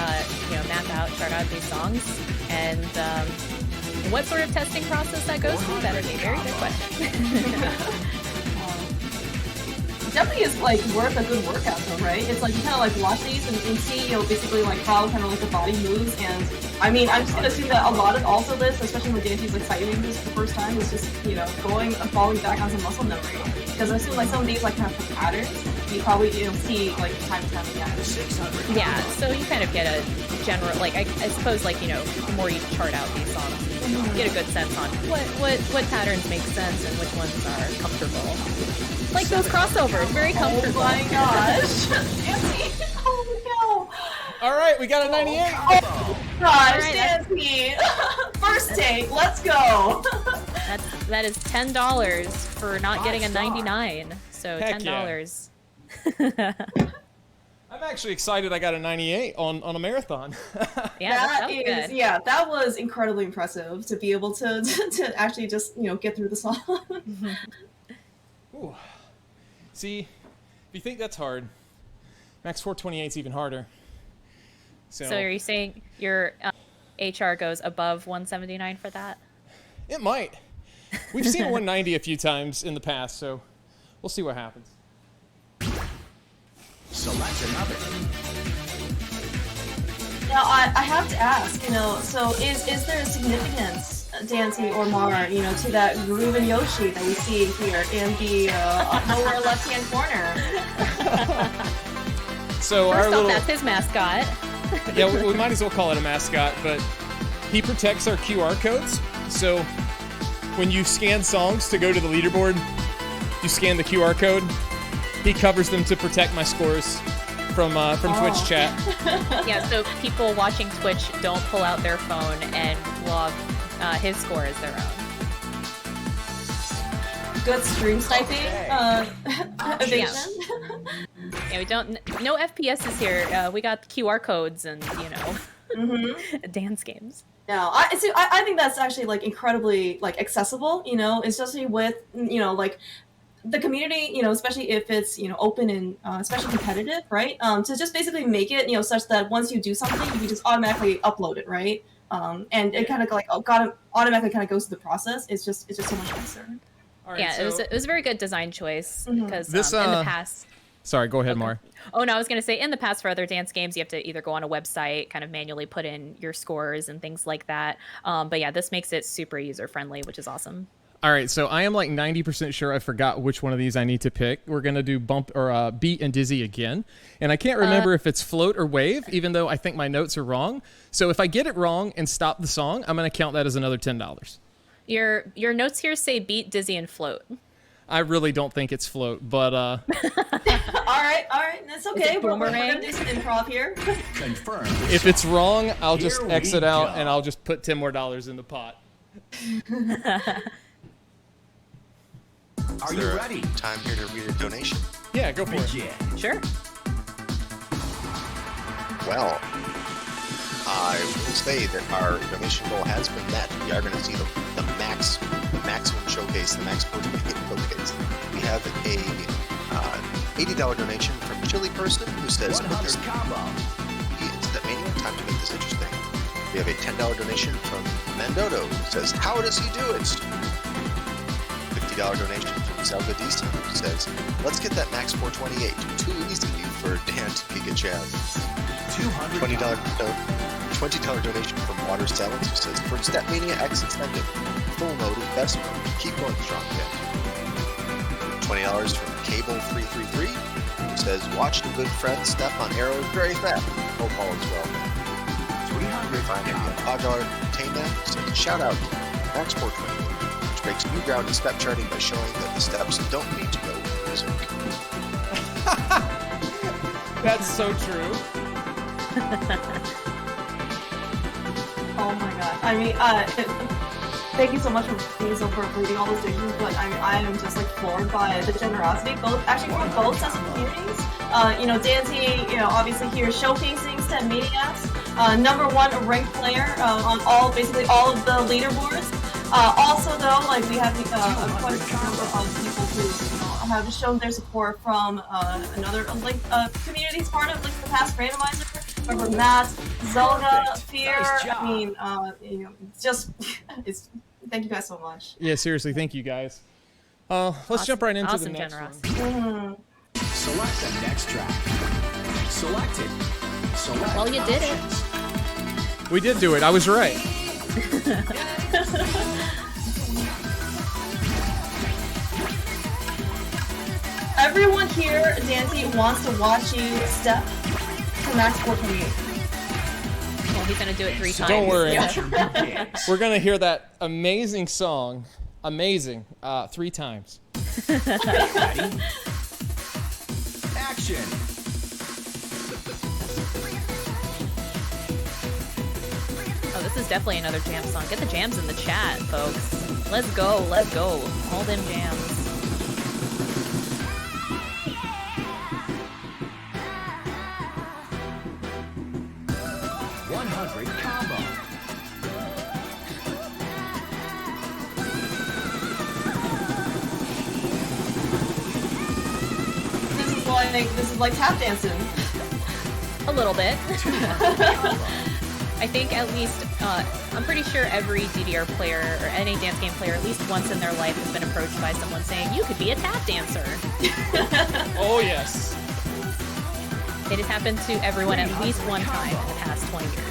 Speaker 3: chart out these songs, and what sort of testing process that goes through, that is a very good question.
Speaker 4: Definitely is like worth a good workout though, right? It's like you kind of like watch these and see, you know, basically like how kind of like the body moves. And I mean, I'm just gonna assume that a lot of also this, especially when Daanty's like fighting this for the first time, is just, you know, falling back on some muscle memory. Because I assume like some of these like kind of patterns you probably, you know, see like time and time again.
Speaker 3: Yeah, so you kind of get a general, like I suppose, like, you know, the more you chart out these songs, you get a good sense on what patterns make sense and which ones are comfortable. Like those crossovers, very comfortable.
Speaker 4: Oh my gosh. Daaanty. Oh no.
Speaker 2: All right, we got a 98.
Speaker 4: Oh gosh,
Speaker 3: All right,
Speaker 4: Daaanty. First take, let's go.
Speaker 3: That is $10 for not getting a 99. So
Speaker 2: Heck
Speaker 3: $10.
Speaker 2: I'm actually excited I got a 98 on a marathon.
Speaker 3: Yeah, that
Speaker 4: is
Speaker 3: good.
Speaker 4: yeah, that was incredibly impressive to be able to actually just, you know, get through the song.
Speaker 2: Ooh. See, if you think that's hard, Max 428 is even harder. So
Speaker 3: are you saying your HR goes above 179 for that?
Speaker 2: it might. We've seen 190 a few times in the past, so we'll see what happens.
Speaker 5: Select another.
Speaker 4: Now, I have to ask, you know, so is there a significance, Daaanty or Mar, you know, to that groove and Yoshi that we see here in the lower left-hand corner?
Speaker 2: So
Speaker 3: First
Speaker 2: our
Speaker 3: off,
Speaker 2: little,
Speaker 3: that's his mascot.
Speaker 2: yeah, we might as well call it a mascot, but he protects our QR codes. So when you scan songs to go to the leaderboard, you scan the QR code. He covers them to protect my scores from Twitch chat.
Speaker 3: Yeah, so people watching Twitch don't pull out their phone and log his score as their own.
Speaker 4: Good stream sniping evasion.
Speaker 3: Yeah, we don't. No FPSs here. We got QR codes and, you know, dance games.
Speaker 4: No, I think that's actually like incredibly like accessible, you know, especially with, you know, like the community, you know, especially if it's, you know, open and especially competitive, right? To just basically make it, you know, such that once you do something, you can just automatically upload it, right? and it kind of like automatically kind of goes through the process. It's just so much nicer.
Speaker 2: All right,
Speaker 3: Yeah,
Speaker 2: so
Speaker 3: it was a very good design choice because
Speaker 2: This,
Speaker 3: in the past.
Speaker 2: Sorry, go ahead, Mar.
Speaker 3: Oh no, I was gonna say in the past for other dance games, you have to either go on a website, kind of manually put in your scores and things like that. But yeah, this makes it super user friendly, which is awesome.
Speaker 2: All right, so I am like 90% sure I forgot which one of these I need to pick. We're gonna do bump or beat and dizzy again, and I can't remember if it's float or wave, even though I think my notes are wrong. So if I get it wrong and stop the song, I'm gonna count that as another $10.
Speaker 3: Your notes here say beat, dizzy, and float.
Speaker 2: I really don't think it's float, but
Speaker 4: All right, that's okay. We're
Speaker 3: boomerang?
Speaker 4: gonna do some improv here.
Speaker 5: Confirm.
Speaker 2: if it's wrong, I'll just
Speaker 5: Here we
Speaker 2: exit out
Speaker 5: go.
Speaker 2: and I'll just put $10 more in the pot.
Speaker 5: Are
Speaker 1: Is
Speaker 5: you
Speaker 1: there a
Speaker 5: ready?
Speaker 1: time here to read a donation?
Speaker 2: Yeah, go for it.
Speaker 5: Begin.
Speaker 3: Sure.
Speaker 1: Well, I will say that our donation goal has been met. We are going to see the maximum showcase, the max portion showcase. We have a $80 donation from Chili Person who says,
Speaker 5: 100 combo.
Speaker 1: StepManiaX, time to make this interesting. We have a $10 donation from Mendodo who says, how does he do it? $50 donation from Zelda Decent who says, let's get that max 428. Too easy for Daaanty Giga Chad.
Speaker 5: 200
Speaker 1: $20
Speaker 5: combo.
Speaker 1: $20 donation from Water Salons who says, for StepManiaX incentive, full mode is best mode. Keep going strong, kid. $20 from Cable333 who says, watch the good friend step on arrows very fast. Hope all is well.
Speaker 5: 300
Speaker 1: Finally,
Speaker 5: combo.
Speaker 1: $5 Tana says, shout out to Max 428, which breaks new ground in step charting by showing that the steps don't need to go with music.
Speaker 2: That's so true.
Speaker 4: Oh my god. I mean, thank you so much for reading all those donations, but I am just like floored by the generosity, both actually from both sets of communities. Daaanty, obviously here showcasing StepManiaX, #1 ranked player on basically all of the leaderboards. Also though, like we have quite a number of people who have shown their support from another communities part of the past randomizer. Remember Matt, Zelda, Fear.
Speaker 5: Nice job.
Speaker 4: I mean, it's thank you guys so much.
Speaker 2: Yeah, seriously, thank you guys. Let's jump right into the
Speaker 3: Awesome
Speaker 2: next
Speaker 3: generosity.
Speaker 2: one.
Speaker 5: Select the next track. Selected. Select
Speaker 3: Well, you did it.
Speaker 5: options.
Speaker 2: We did do it. I was right.
Speaker 4: Everyone here, Daaanty, wants to watch you step to max 428.
Speaker 3: Well, he's gonna do it 3 times.
Speaker 2: Don't worry.
Speaker 5: Future begins.
Speaker 2: We're going to hear that amazing song, 3 times.
Speaker 5: Ready? Action.
Speaker 3: Oh, this is definitely another jam song. Get the jams in the chat, folks. Let's go, let's go. All them jams.
Speaker 5: Combo.
Speaker 4: This is like tap dancing.
Speaker 3: A little bit. I think at least, I'm pretty sure every DDR player or any dance game player at least once in their life has been approached by someone saying, you could be a tap dancer.
Speaker 2: Oh, yes.
Speaker 3: It has happened to everyone at least one time in the past 20 years.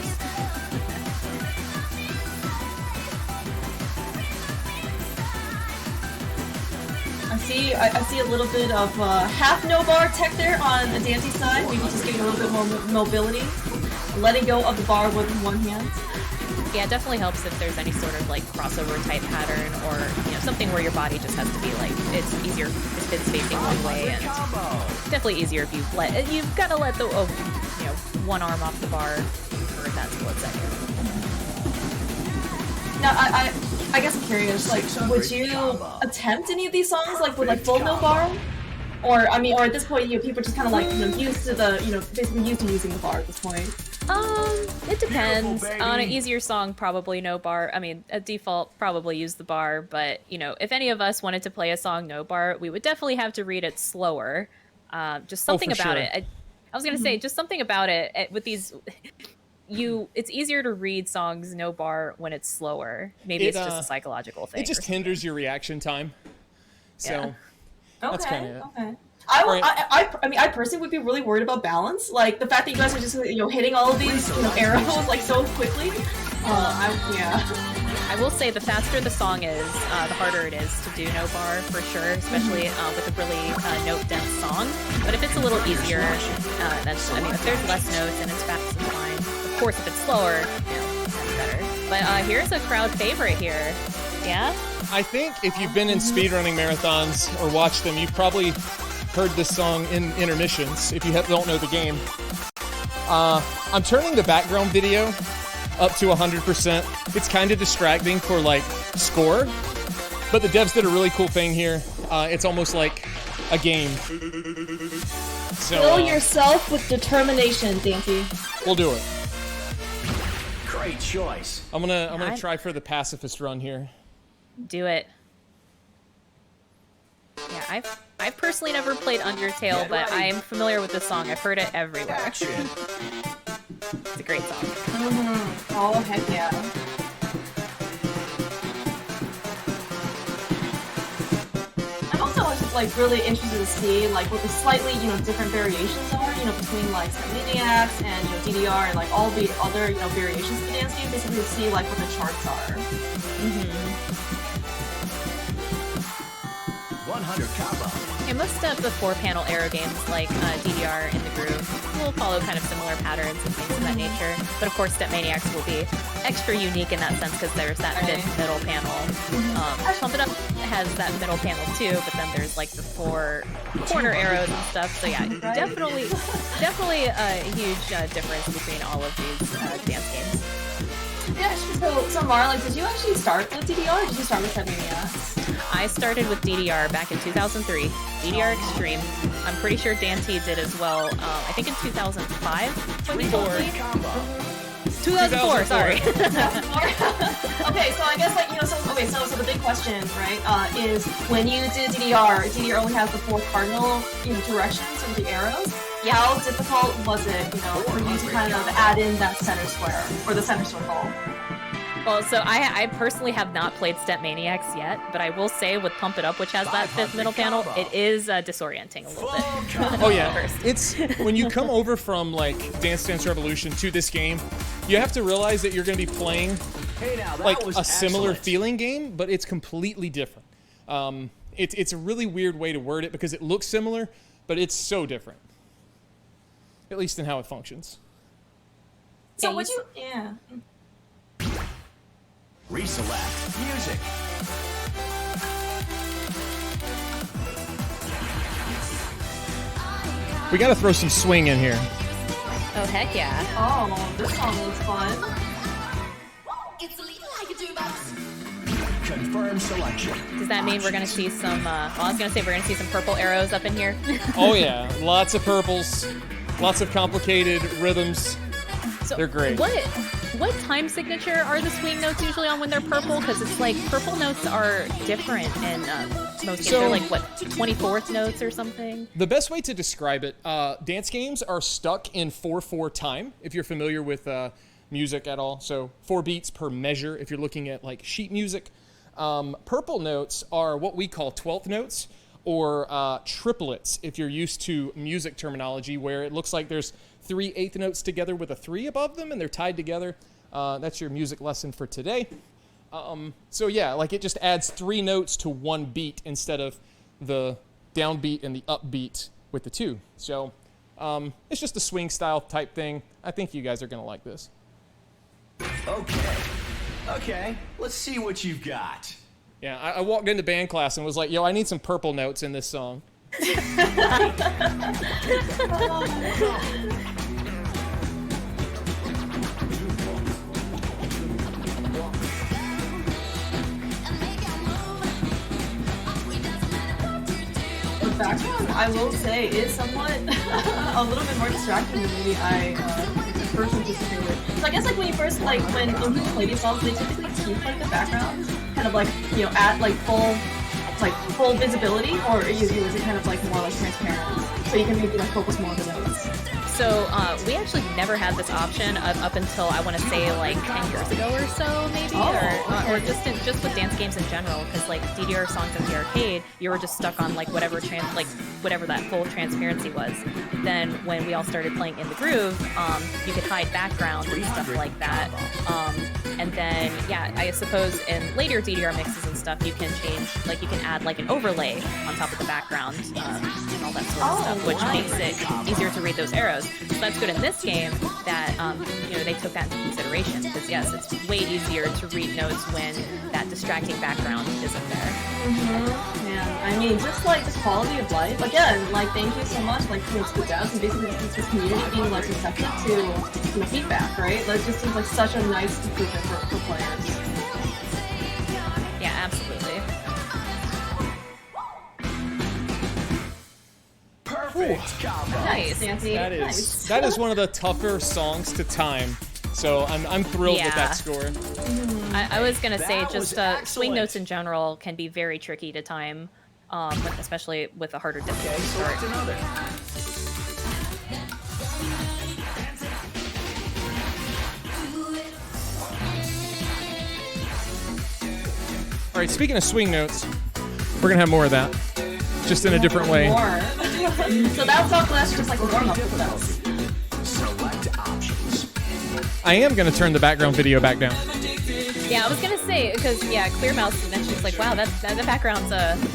Speaker 4: I see a little bit of half no bar tech there on the Daaanty side. Maybe just getting a little bit more mobility, letting go of the bar with one hand.
Speaker 3: Yeah, it definitely helps if there's any sort of like crossover type pattern or something where your body just has to be like it's easier if spin's facing one way, and definitely easier if you've got to let the one arm off the bar for that split second.
Speaker 4: Now I guess I'm curious, like, would you attempt any of these songs like with like full no bar? Or at this point, people are just kind of like used to basically used to using the bar at this point.
Speaker 3: It depends. On an easier song, probably no bar. I mean, at default, probably use the bar. But if any of us wanted to play a song no bar, we would definitely have to read it slower. Just something about
Speaker 2: sure.
Speaker 3: it. I was gonna say just something about it with these. it's easier to read songs no bar when it's slower. Maybe it's just a psychological thing.
Speaker 2: It just hinders your reaction time. So that's kind of it.
Speaker 4: Okay. I mean, I personally would be really worried about balance. Like the fact that you guys are just hitting all of these arrows like so quickly.
Speaker 3: I will say the faster the song is, the harder it is to do no bar for sure, especially with a really note dense song. But if it's a little easier, if there's less notes and it's fast, it's fine. Of course, if it's slower, that's better. But here's a crowd favorite here. Yeah.
Speaker 2: I think if you've been in speedrunning marathons or watched them, you've probably heard this song in intermissions. If you don't know the game, I'm turning the background video up to 100%. It's kind of distracting for like score, but the devs did a really cool thing here. It's almost like a game. So
Speaker 4: fill yourself with determination, Daaanty.
Speaker 2: We'll do it.
Speaker 5: Great choice.
Speaker 2: I'm gonna try for the pacifist run here.
Speaker 3: Do it. Yeah, I've personally never played Undertale, but I am familiar with this song. I've heard it everywhere.
Speaker 5: Action.
Speaker 3: It's a great song.
Speaker 4: Oh, heck yeah. I'm also like really interested to see like what the slightly different variations are between like StepManiaX and DDR and like all the other variations of the dance game. Basically to see like what the charts are.
Speaker 5: 100 combo.
Speaker 3: Yeah, most of the 4-panel arrow games like DDR and The Groove will follow kind of similar patterns and things of that nature. But of course, StepManiaX will be extra unique in that sense because there's that fifth middle panel. Pump It Up has that middle panel too, but then there's like the 4 corner arrows and stuff. So yeah, definitely a huge difference between all of these dance games.
Speaker 4: Yeah, so Mara, like, did you actually start with DDR or did you start with StepManiaX?
Speaker 3: I started with DDR back in 2003, DDR Extreme. I'm pretty sure Daaanty did as well, I think in 2005 when he told me. 2004, sorry. Okay, so I guess like, so the big question, right, is when you did DDR only has the 4 cardinal directions of the arrows. Yeah. How difficult was it, for you to kind of add in that center square, or the center circle? Well, so I personally have not played StepManiaX yet, but I will say with Pump It Up, which has that 5th middle panel, it is disorienting a little bit.
Speaker 2: Oh yeah, it's when you come over from like Dance Dance Revolution to this game, you have to realize that you're going to be playing like a similar feeling game, but it's completely different. It's a really weird way to word it because it looks similar, but it's so different. At least in how it functions.
Speaker 4: So would you? Yeah.
Speaker 5: Reselect music.
Speaker 2: We got to throw some swing in here.
Speaker 3: Oh heck yeah!
Speaker 4: Oh, this song looks fun.
Speaker 5: Confirm selection.
Speaker 3: Does that mean we're gonna see some? I was gonna say we're gonna see some purple arrows up in here.
Speaker 2: Oh yeah, lots of purples, lots of complicated rhythms.
Speaker 3: So
Speaker 2: they're great.
Speaker 3: What time signature are the swing notes usually on when they're purple? Because it's like purple notes are different in most games. They're like what 24th notes or something.
Speaker 2: The best way to describe it, dance games are stuck in 4/4 time. If you're familiar with music at all, so 4 beats per measure. If you're looking at like sheet music, purple notes are what we call 12th notes or triplets. If you're used to music terminology, where it looks like there's 3 eighth notes together with a 3 above them, and they're tied together. That's your music lesson for today. So yeah, like it just adds 3 notes to 1 beat instead of the downbeat and the upbeat with the 2. So it's just a swing style type thing. I think you guys are gonna like this.
Speaker 5: Okay, let's see what you've got.
Speaker 2: Yeah, I walked into band class and was like, yo, I need some purple notes in this song.
Speaker 4: The background, I will say, is somewhat a little bit more distracting than maybe I first anticipated. So I guess like when you first when people play these songs, they typically keep like the background kind of like at like full visibility, or is it kind of like more like transparent, so you can maybe like focus more on the notes.
Speaker 3: So we actually never had this option up until I want to say like 10 years ago or so, maybe, or just with dance games in general. Because like DDR songs at the arcade, you were just stuck on like whatever that full transparency was. Then when we all started playing In the Groove, you could hide background and stuff like that. And then yeah, I suppose in later DDR mixes and stuff, you can change, like you can add like an overlay on top of the background and all that sort of stuff, which makes it easier to read those arrows. So that's good in this game that they took that into consideration, because yes, it's way easier to read notes when that distracting background isn't there.
Speaker 4: Yeah, I mean, just like this quality of life. Again, like thank you so much, like to the devs and basically this community being like receptive to feedback, right? That just seems like such a nice improvement for players.
Speaker 3: Yeah, absolutely.
Speaker 5: Perfect combo.
Speaker 3: Nice.
Speaker 4: Nancy.
Speaker 2: That is one of the tougher songs to time. So I'm thrilled with that score.
Speaker 3: I was gonna say
Speaker 5: That was
Speaker 3: just swing
Speaker 5: excellent.
Speaker 3: notes in general can be very tricky to time, especially with a harder difficulty
Speaker 5: Okay,
Speaker 3: start.
Speaker 5: select another.
Speaker 2: All right, speaking of swing notes, we're gonna have more of that, just in a different way.
Speaker 4: More. So that song was just like a warm up for those.
Speaker 5: Select options.
Speaker 2: I am gonna turn the background video back down.
Speaker 3: Yeah, I was gonna say, because yeah, Clear Mouse mentioned it's like, wow, that the background's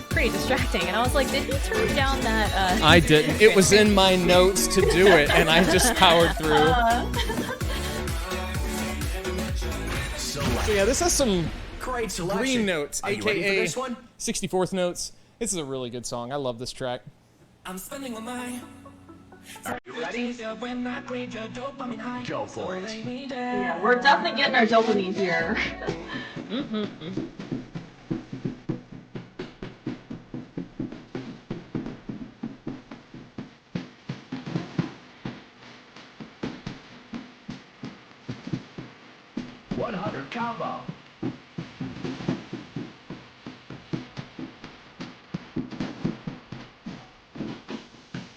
Speaker 3: pretty distracting, and I was like, did he turn down that?
Speaker 2: I didn't. It was in my notes to do it, and I just powered through.
Speaker 5: Select.
Speaker 2: So yeah, this has some
Speaker 5: Great selection.
Speaker 2: green notes,
Speaker 5: Are you ready for
Speaker 2: aka
Speaker 5: this one?
Speaker 2: 64th notes. This is a really good song. I love this track.
Speaker 5: Are you ready? Go for it.
Speaker 4: Yeah, we're definitely getting our dopamine here.
Speaker 5: $100 combo.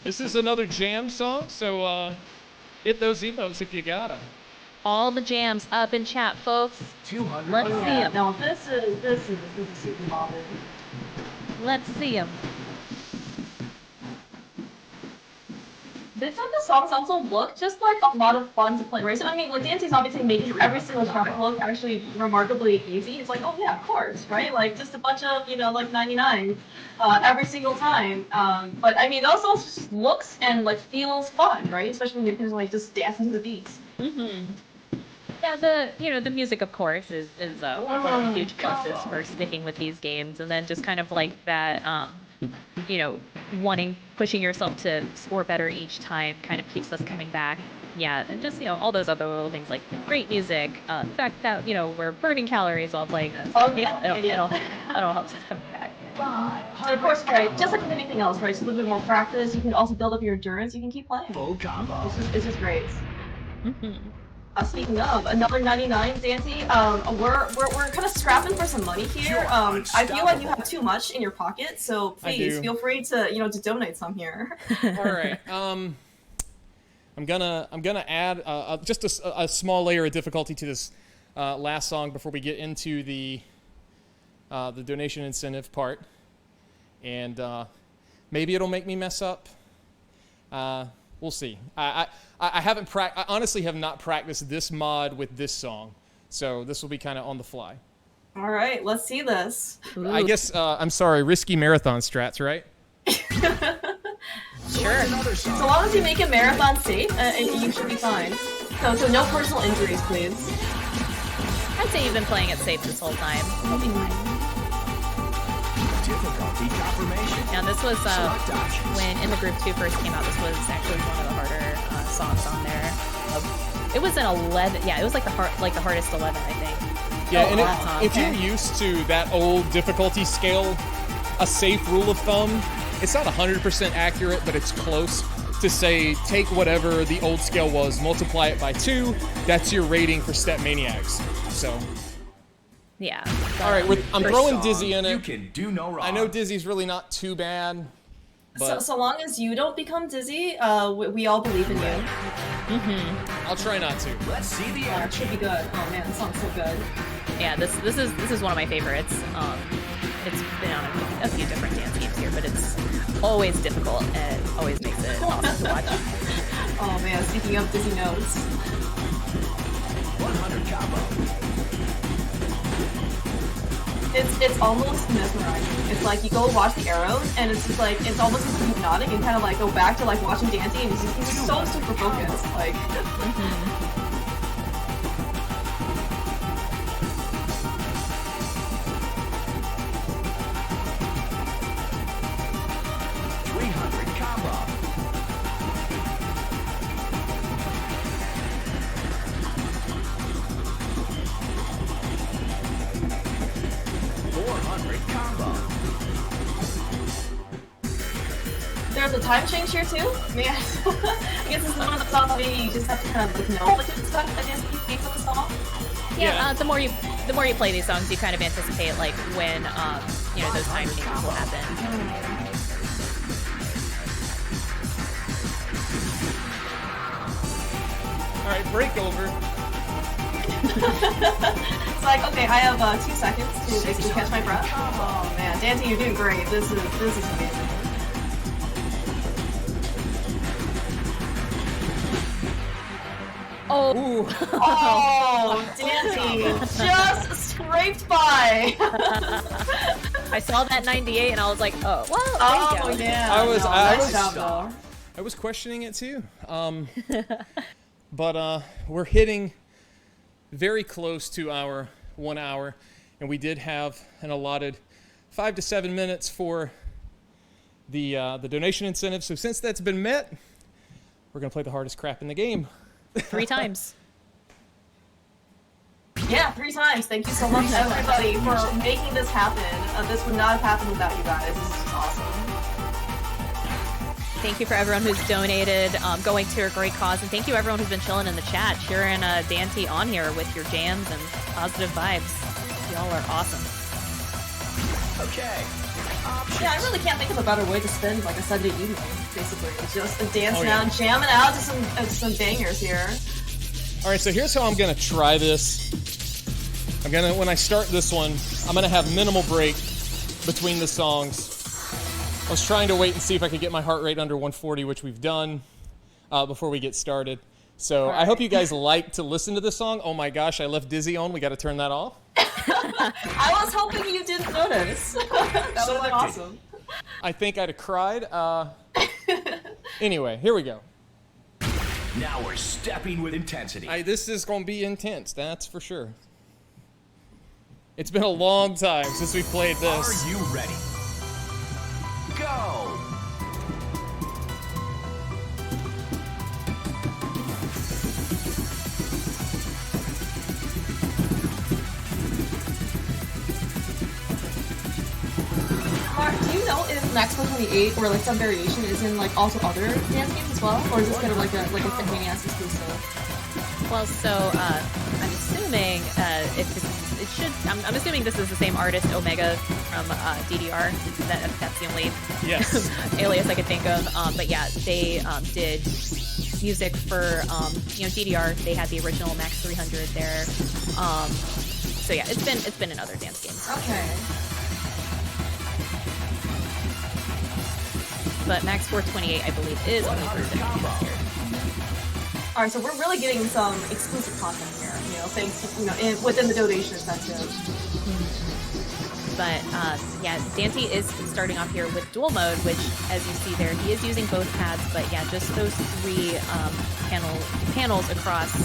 Speaker 2: This is another jam song, so hit those emotes if you got them.
Speaker 3: All the jams up in chat, folks.
Speaker 5: 200.
Speaker 3: Let's see
Speaker 4: Yeah,
Speaker 3: them.
Speaker 4: no, this is super bothered.
Speaker 3: Let's see them.
Speaker 4: This type of songs also look just like a lot of fun to play, right? So I mean, like Daaanty's obviously making every single track look actually remarkably easy. It's like, oh yeah, of course, right? Like just a bunch of, like 99 every single time. But I mean, it also just looks and like feels fun, right? Especially when you can like just dance to the beats.
Speaker 3: Yeah, the music, of course, is one of the huge pluses for sticking with these games, and then just kind of like that, pushing yourself to score better each time kind of keeps us coming back. Yeah, and just, all those other little things like great music, the fact that, we're burning calories while playing this.
Speaker 4: Oh,
Speaker 3: Yeah,
Speaker 4: yeah,
Speaker 3: it'll help us come back.
Speaker 4: And of course, right, just like with anything else, right? Just a little bit more practice, you can also build up your endurance, you can keep playing.
Speaker 5: Full combo.
Speaker 4: It's just great. Speaking of another 99, Daaanty, we're kind of scrapping for some money here. I feel like you have too much in your pocket, so please
Speaker 2: do.
Speaker 4: feel free to to donate some here.
Speaker 2: All right. I'm gonna add just a small layer of difficulty to this last song before we get into the donation incentive part, and maybe it'll make me mess up. We'll see. I honestly have not practiced this mod with this song, so this will be kind of on the fly.
Speaker 4: All right, let's see this.
Speaker 2: I guess I'm sorry, risky marathon strats, right?
Speaker 3: Sure.
Speaker 4: So long as you make it marathon safe, you should be fine. So no personal injuries, please.
Speaker 3: I'd say you've been playing it safe this whole time. You'll be fine.
Speaker 5: Difficulty confirmation.
Speaker 3: Now this was
Speaker 5: Select options.
Speaker 3: when In the Group 2 first came out. This was actually one of the harder songs on there. It was an 11. Yeah, it was like the hardest 11, I think.
Speaker 2: Yeah, and
Speaker 3: wow.
Speaker 2: if you're used to that old difficulty scale, a safe rule of thumb, it's not 100% accurate, but it's close to say take whatever the old scale was, multiply it by 2. That's your rating for StepManiaX. So.
Speaker 3: Yeah.
Speaker 2: All right, I'm throwing Dizzy in
Speaker 5: You
Speaker 2: it.
Speaker 5: can do no wrong.
Speaker 2: I know Dizzy's really not too bad. But
Speaker 4: so long as you don't become dizzy, we all believe in you.
Speaker 2: I'll try not to.
Speaker 5: Let's see the
Speaker 4: It should be good. Oh man, this song's so good.
Speaker 3: Yeah, this is one of my favorites. It's been on a few different dance games here, but it's always difficult and it always makes it awesome to watch.
Speaker 4: Oh man, speaking of dizzy notes.
Speaker 5: 100 combo.
Speaker 4: It's almost mesmerizing. It's like you go watch the arrows, and it's just like it's almost as hypnotic, and kind of like go back to like watching Daaanty, and he's just so super focused. Like,
Speaker 5: 300 combo.
Speaker 4: there's a time change here too. Man, I guess this is one of the songs maybe you just have to kind of like know what to expect. I guess the beats of the song.
Speaker 3: Yeah, the more you play these songs, you kind of anticipate like when you know, those time changes will happen.
Speaker 2: All right, break over.
Speaker 4: It's like, okay, I have 2 seconds to basically catch my breath. Oh man, Daaanty, you're doing great. This is amazing.
Speaker 3: Oh,
Speaker 4: Oh, Daaanty, just scraped by.
Speaker 3: I saw that 98 and I was like, oh, well,
Speaker 4: Oh
Speaker 3: there you go.
Speaker 4: yeah.
Speaker 2: I was-
Speaker 4: no,
Speaker 2: I
Speaker 4: nice
Speaker 2: was-
Speaker 4: job, though.
Speaker 2: I was questioning it too. But we're hitting very close to our 1 hour, and we did have an allotted 5 to 7 minutes for the donation incentive. So since that's been met, we're gonna play the hardest crap in the game.
Speaker 3: 3 times.
Speaker 4: Yeah, 3 times. Thank you so much, everybody, for making this happen. This would not have happened without you guys. This is just awesome.
Speaker 3: Thank you for everyone who's donated, going to a great cause, and thank you everyone who's been chilling in the chat, cheering Daaanty on here with your jams and positive vibes. Y'all are awesome.
Speaker 5: Okay.
Speaker 4: Yeah, I really can't think of a better way to spend like a Sunday evening. Basically, it's just dancing
Speaker 2: yeah.
Speaker 4: out, jamming out to some bangers here.
Speaker 2: All right, so here's how I'm gonna try this. When I start this one, I'm gonna have minimal break between the songs. I was trying to wait and see if I could get my heart rate under 140, which we've done before we get started. So I hope you guys like to listen to this song. Oh my gosh, I left Dizzy on. We got to turn that off.
Speaker 4: I was hoping you didn't notice. That would have been awesome.
Speaker 2: I think I'd have cried. Anyway, here we go.
Speaker 5: Now we're stepping with intensity.
Speaker 2: This is going to be intense, that's for sure. It's been a long time since we played this.
Speaker 5: Are you ready? Go!
Speaker 4: Mark, do you know if Max 128 or like some variation is in like also other dance games as well, or is this kind of like a StepManiaX exclusive?
Speaker 3: Well, so I'm assuming I'm assuming this is the same artist, Omega from DDR. That's the only alias I could think of. But yeah, they did music for DDR. They had the original Max 300 there. So yeah, it's been in other dance games.
Speaker 4: Okay.
Speaker 3: But Max 428, I believe, is only for StepManiaX.
Speaker 4: All right, so we're really getting some exclusive content here. You know, thanks to, within the donation incentive.
Speaker 3: But yeah, Daaanty is starting off here with dual mode, which, as you see there, he is using both pads. But yeah, just those 3 panels across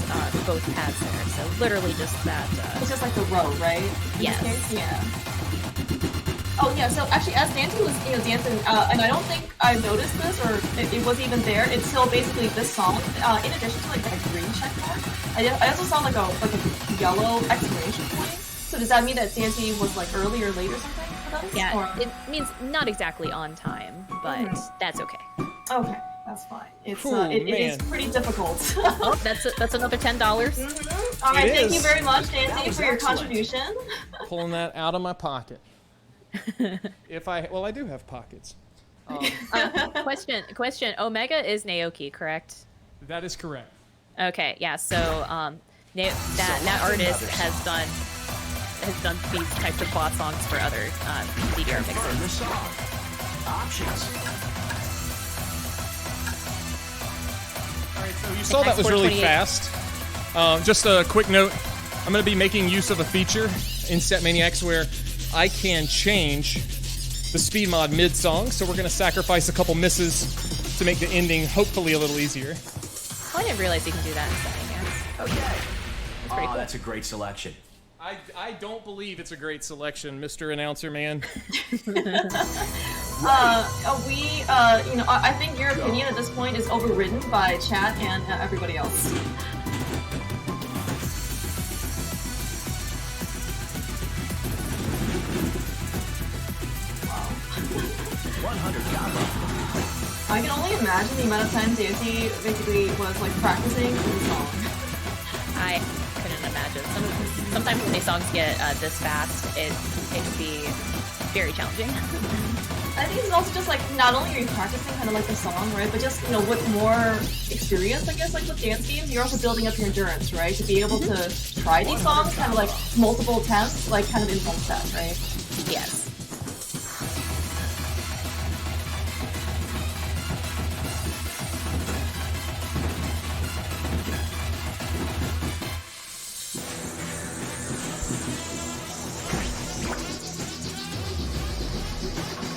Speaker 3: both pads there. So literally just that.
Speaker 4: It's just like the row, right? In
Speaker 3: Yes.
Speaker 4: this case? Yeah. Oh yeah, so actually as Daaanty was dancing, and I don't think I noticed this, or it wasn't even there, until basically this song, in addition to like that green check mark, I also saw like a yellow exclamation point. So does that mean that Daaanty was like early or late or something for those?
Speaker 3: Yeah,
Speaker 4: Or...
Speaker 3: it means not exactly on time, but that's okay.
Speaker 4: Okay, that's fine. It's
Speaker 2: Ooh,
Speaker 4: it is
Speaker 2: man.
Speaker 4: pretty difficult.
Speaker 3: Oh, that's another $10.
Speaker 4: All right,
Speaker 2: It
Speaker 4: thank you
Speaker 2: is.
Speaker 4: very much, Daaanty,
Speaker 5: was
Speaker 4: for your
Speaker 5: excellent.
Speaker 4: contribution.
Speaker 2: Pulling that out of my pocket. I do have pockets.
Speaker 3: Question. Omega is Naoki, correct?
Speaker 2: That is correct.
Speaker 3: Okay, yeah. So that artist has done these types of bot songs for other DDR
Speaker 5: Confirm the
Speaker 3: mixes.
Speaker 5: song. Options.
Speaker 2: All right, so you saw that was really
Speaker 3: 428.
Speaker 2: fast. Just a quick note, I'm going to be making use of a feature in StepManiaX where I can change the speed mod mid-song, so we're going to sacrifice a couple misses to make the ending hopefully a little easier.
Speaker 3: Oh, I didn't realize you can do that in StepManiaX.
Speaker 5: Okay.
Speaker 3: pretty cool.
Speaker 5: That's a great selection.
Speaker 2: I don't believe it's a great selection, Mr. Announcer Man.
Speaker 4: I think your opinion at this point is overridden by chat and everybody else.
Speaker 5: 100 combo.
Speaker 4: I can only imagine the amount of time Daaanty basically was like practicing for the song.
Speaker 3: I couldn't imagine. Sometimes when these songs get this fast, it can be very challenging.
Speaker 4: I think it's also just like not only are you practicing kind of like the song, right, but just with more experience, I guess, like with dance games, you're also building up your endurance, right, to be able to try these songs kind of like multiple attempts, like kind of in one set, right?
Speaker 3: Yes.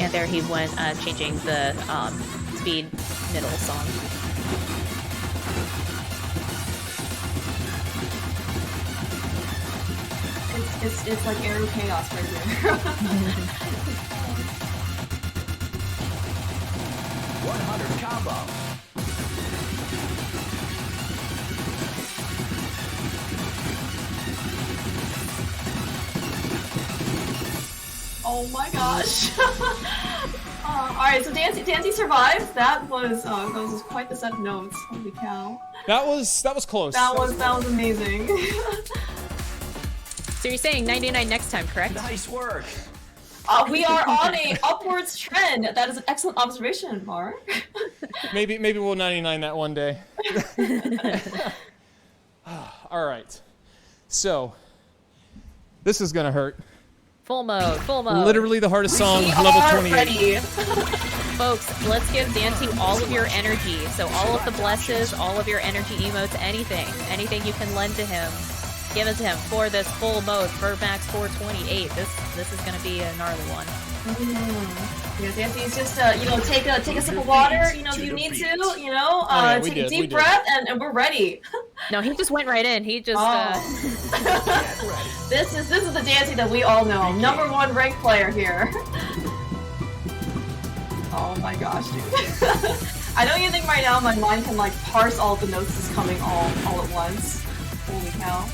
Speaker 3: And there he went changing the speed middle song.
Speaker 4: It's like aero chaos right here.
Speaker 5: 100 combo.
Speaker 4: Oh my gosh. Alright, so Daaanty survived. That was quite the set of notes. Holy cow.
Speaker 2: That was close.
Speaker 4: That was amazing.
Speaker 3: So you're saying 99 next time, correct?
Speaker 5: Nice work.
Speaker 4: We are on a upwards trend. That is an excellent observation, Mark.
Speaker 2: Maybe we'll 99 that one day. All right. So this is gonna hurt.
Speaker 3: Full mode, full mode.
Speaker 2: Literally the hardest song,
Speaker 4: We
Speaker 2: level
Speaker 4: are
Speaker 2: 28.
Speaker 4: ready.
Speaker 3: Folks, let's give Daaanty all of your energy. So all of the blesses, all of your energy emotes, anything you can lend to him, give it to him for this full mode for max 428. This is gonna be a gnarly one.
Speaker 4: Yeah, Daaanty's just take a sip of water, if you need to,
Speaker 2: yeah, we
Speaker 4: take a
Speaker 2: did.
Speaker 4: deep breath and we're ready.
Speaker 3: No, he just went right in. He just
Speaker 4: This is the Daaanty that we all know. Number 1 ranked player here. Oh my gosh, dude. I don't even think right now my mind can like parse all the notes that's coming all at once. Holy cow.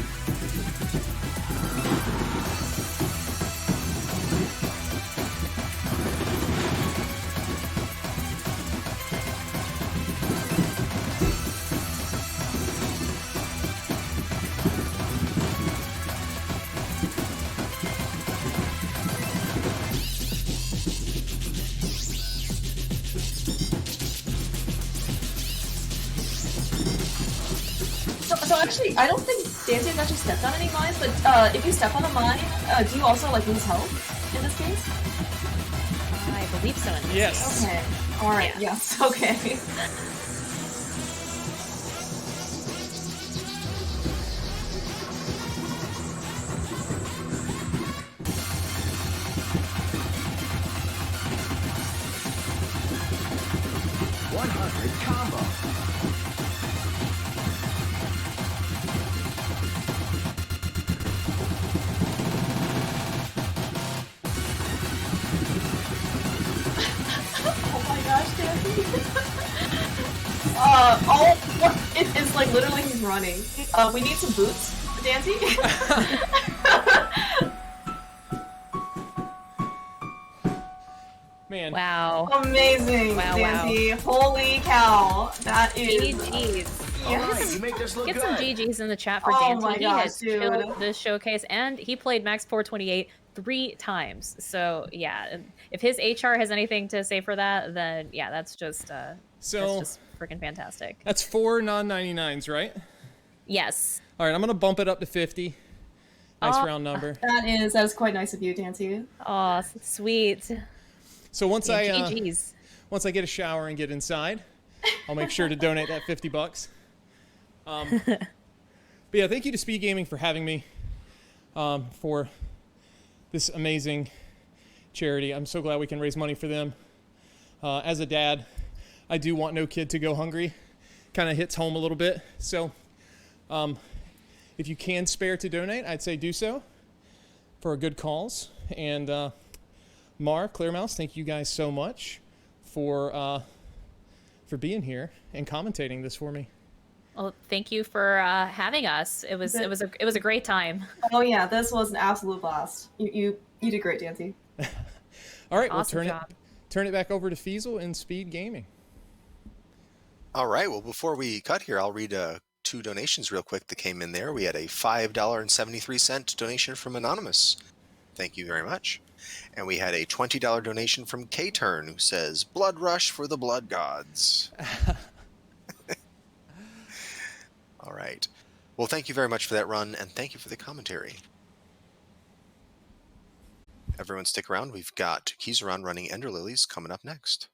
Speaker 4: So actually, I don't think Daaanty's actually stepped on any mines, but if you step on a mine, do you also like lose health in this case?
Speaker 3: I believe so in this
Speaker 2: Yes.
Speaker 4: Okay. Alright,
Speaker 3: Yeah.
Speaker 4: yes, okay.
Speaker 5: Combo.
Speaker 4: Oh my gosh, Daaanty. It's like literally he's running. We need some boots, Daaanty.
Speaker 2: Man.
Speaker 3: Wow.
Speaker 4: Amazing,
Speaker 3: Wow,
Speaker 4: Daaanty. Holy cow. That is...
Speaker 3: GG's.
Speaker 4: Yes.
Speaker 5: You make this look
Speaker 3: Get
Speaker 5: good.
Speaker 3: some GG's in the chat for
Speaker 4: Oh
Speaker 3: Daaanty.
Speaker 4: my
Speaker 3: He
Speaker 4: gosh,
Speaker 3: has
Speaker 4: dude.
Speaker 3: killed this showcase, and he played max 428 3 times. So yeah, and if his HR has anything to say for that, then yeah, that's just freaking fantastic.
Speaker 2: That's 4 non-99s, right?
Speaker 3: Yes.
Speaker 2: All right, I'm gonna bump it up to 50. Nice round number.
Speaker 4: That is quite nice of you, Daaanty.
Speaker 3: Oh, sweet.
Speaker 2: So once
Speaker 3: Yeah, GGs.
Speaker 2: once I get a shower and get inside, I'll make sure to donate that $50. But yeah, thank you to Speed Gaming for having me for this amazing charity. I'm so glad we can raise money for them. As a dad, I do want no kid to go hungry. Kind of hits home a little bit. So if you can spare to donate, I'd say do so for a good cause. And Mar, Clearmouse, thank you guys so much for being here and commentating this for me.
Speaker 3: Well, thank you for having us. It was a great time.
Speaker 4: Oh yeah, this was an absolute blast. You did great, Daaanty.
Speaker 2: All right,
Speaker 3: Awesome
Speaker 2: we'll
Speaker 3: job.
Speaker 2: turn it back over to Feasel and Speed Gaming.
Speaker 1: All right. Well, before we cut here, I'll read 2 donations real quick that came in there. We had a $5.73 donation from Anonymous. Thank you very much. And we had a $20 donation from K-Turn, who says, "Blood rush for the blood gods." All right. Well, thank you very much for that run, and thank you for the commentary. Everyone stick around. We've got Kizaron running Ender Lilies coming up next.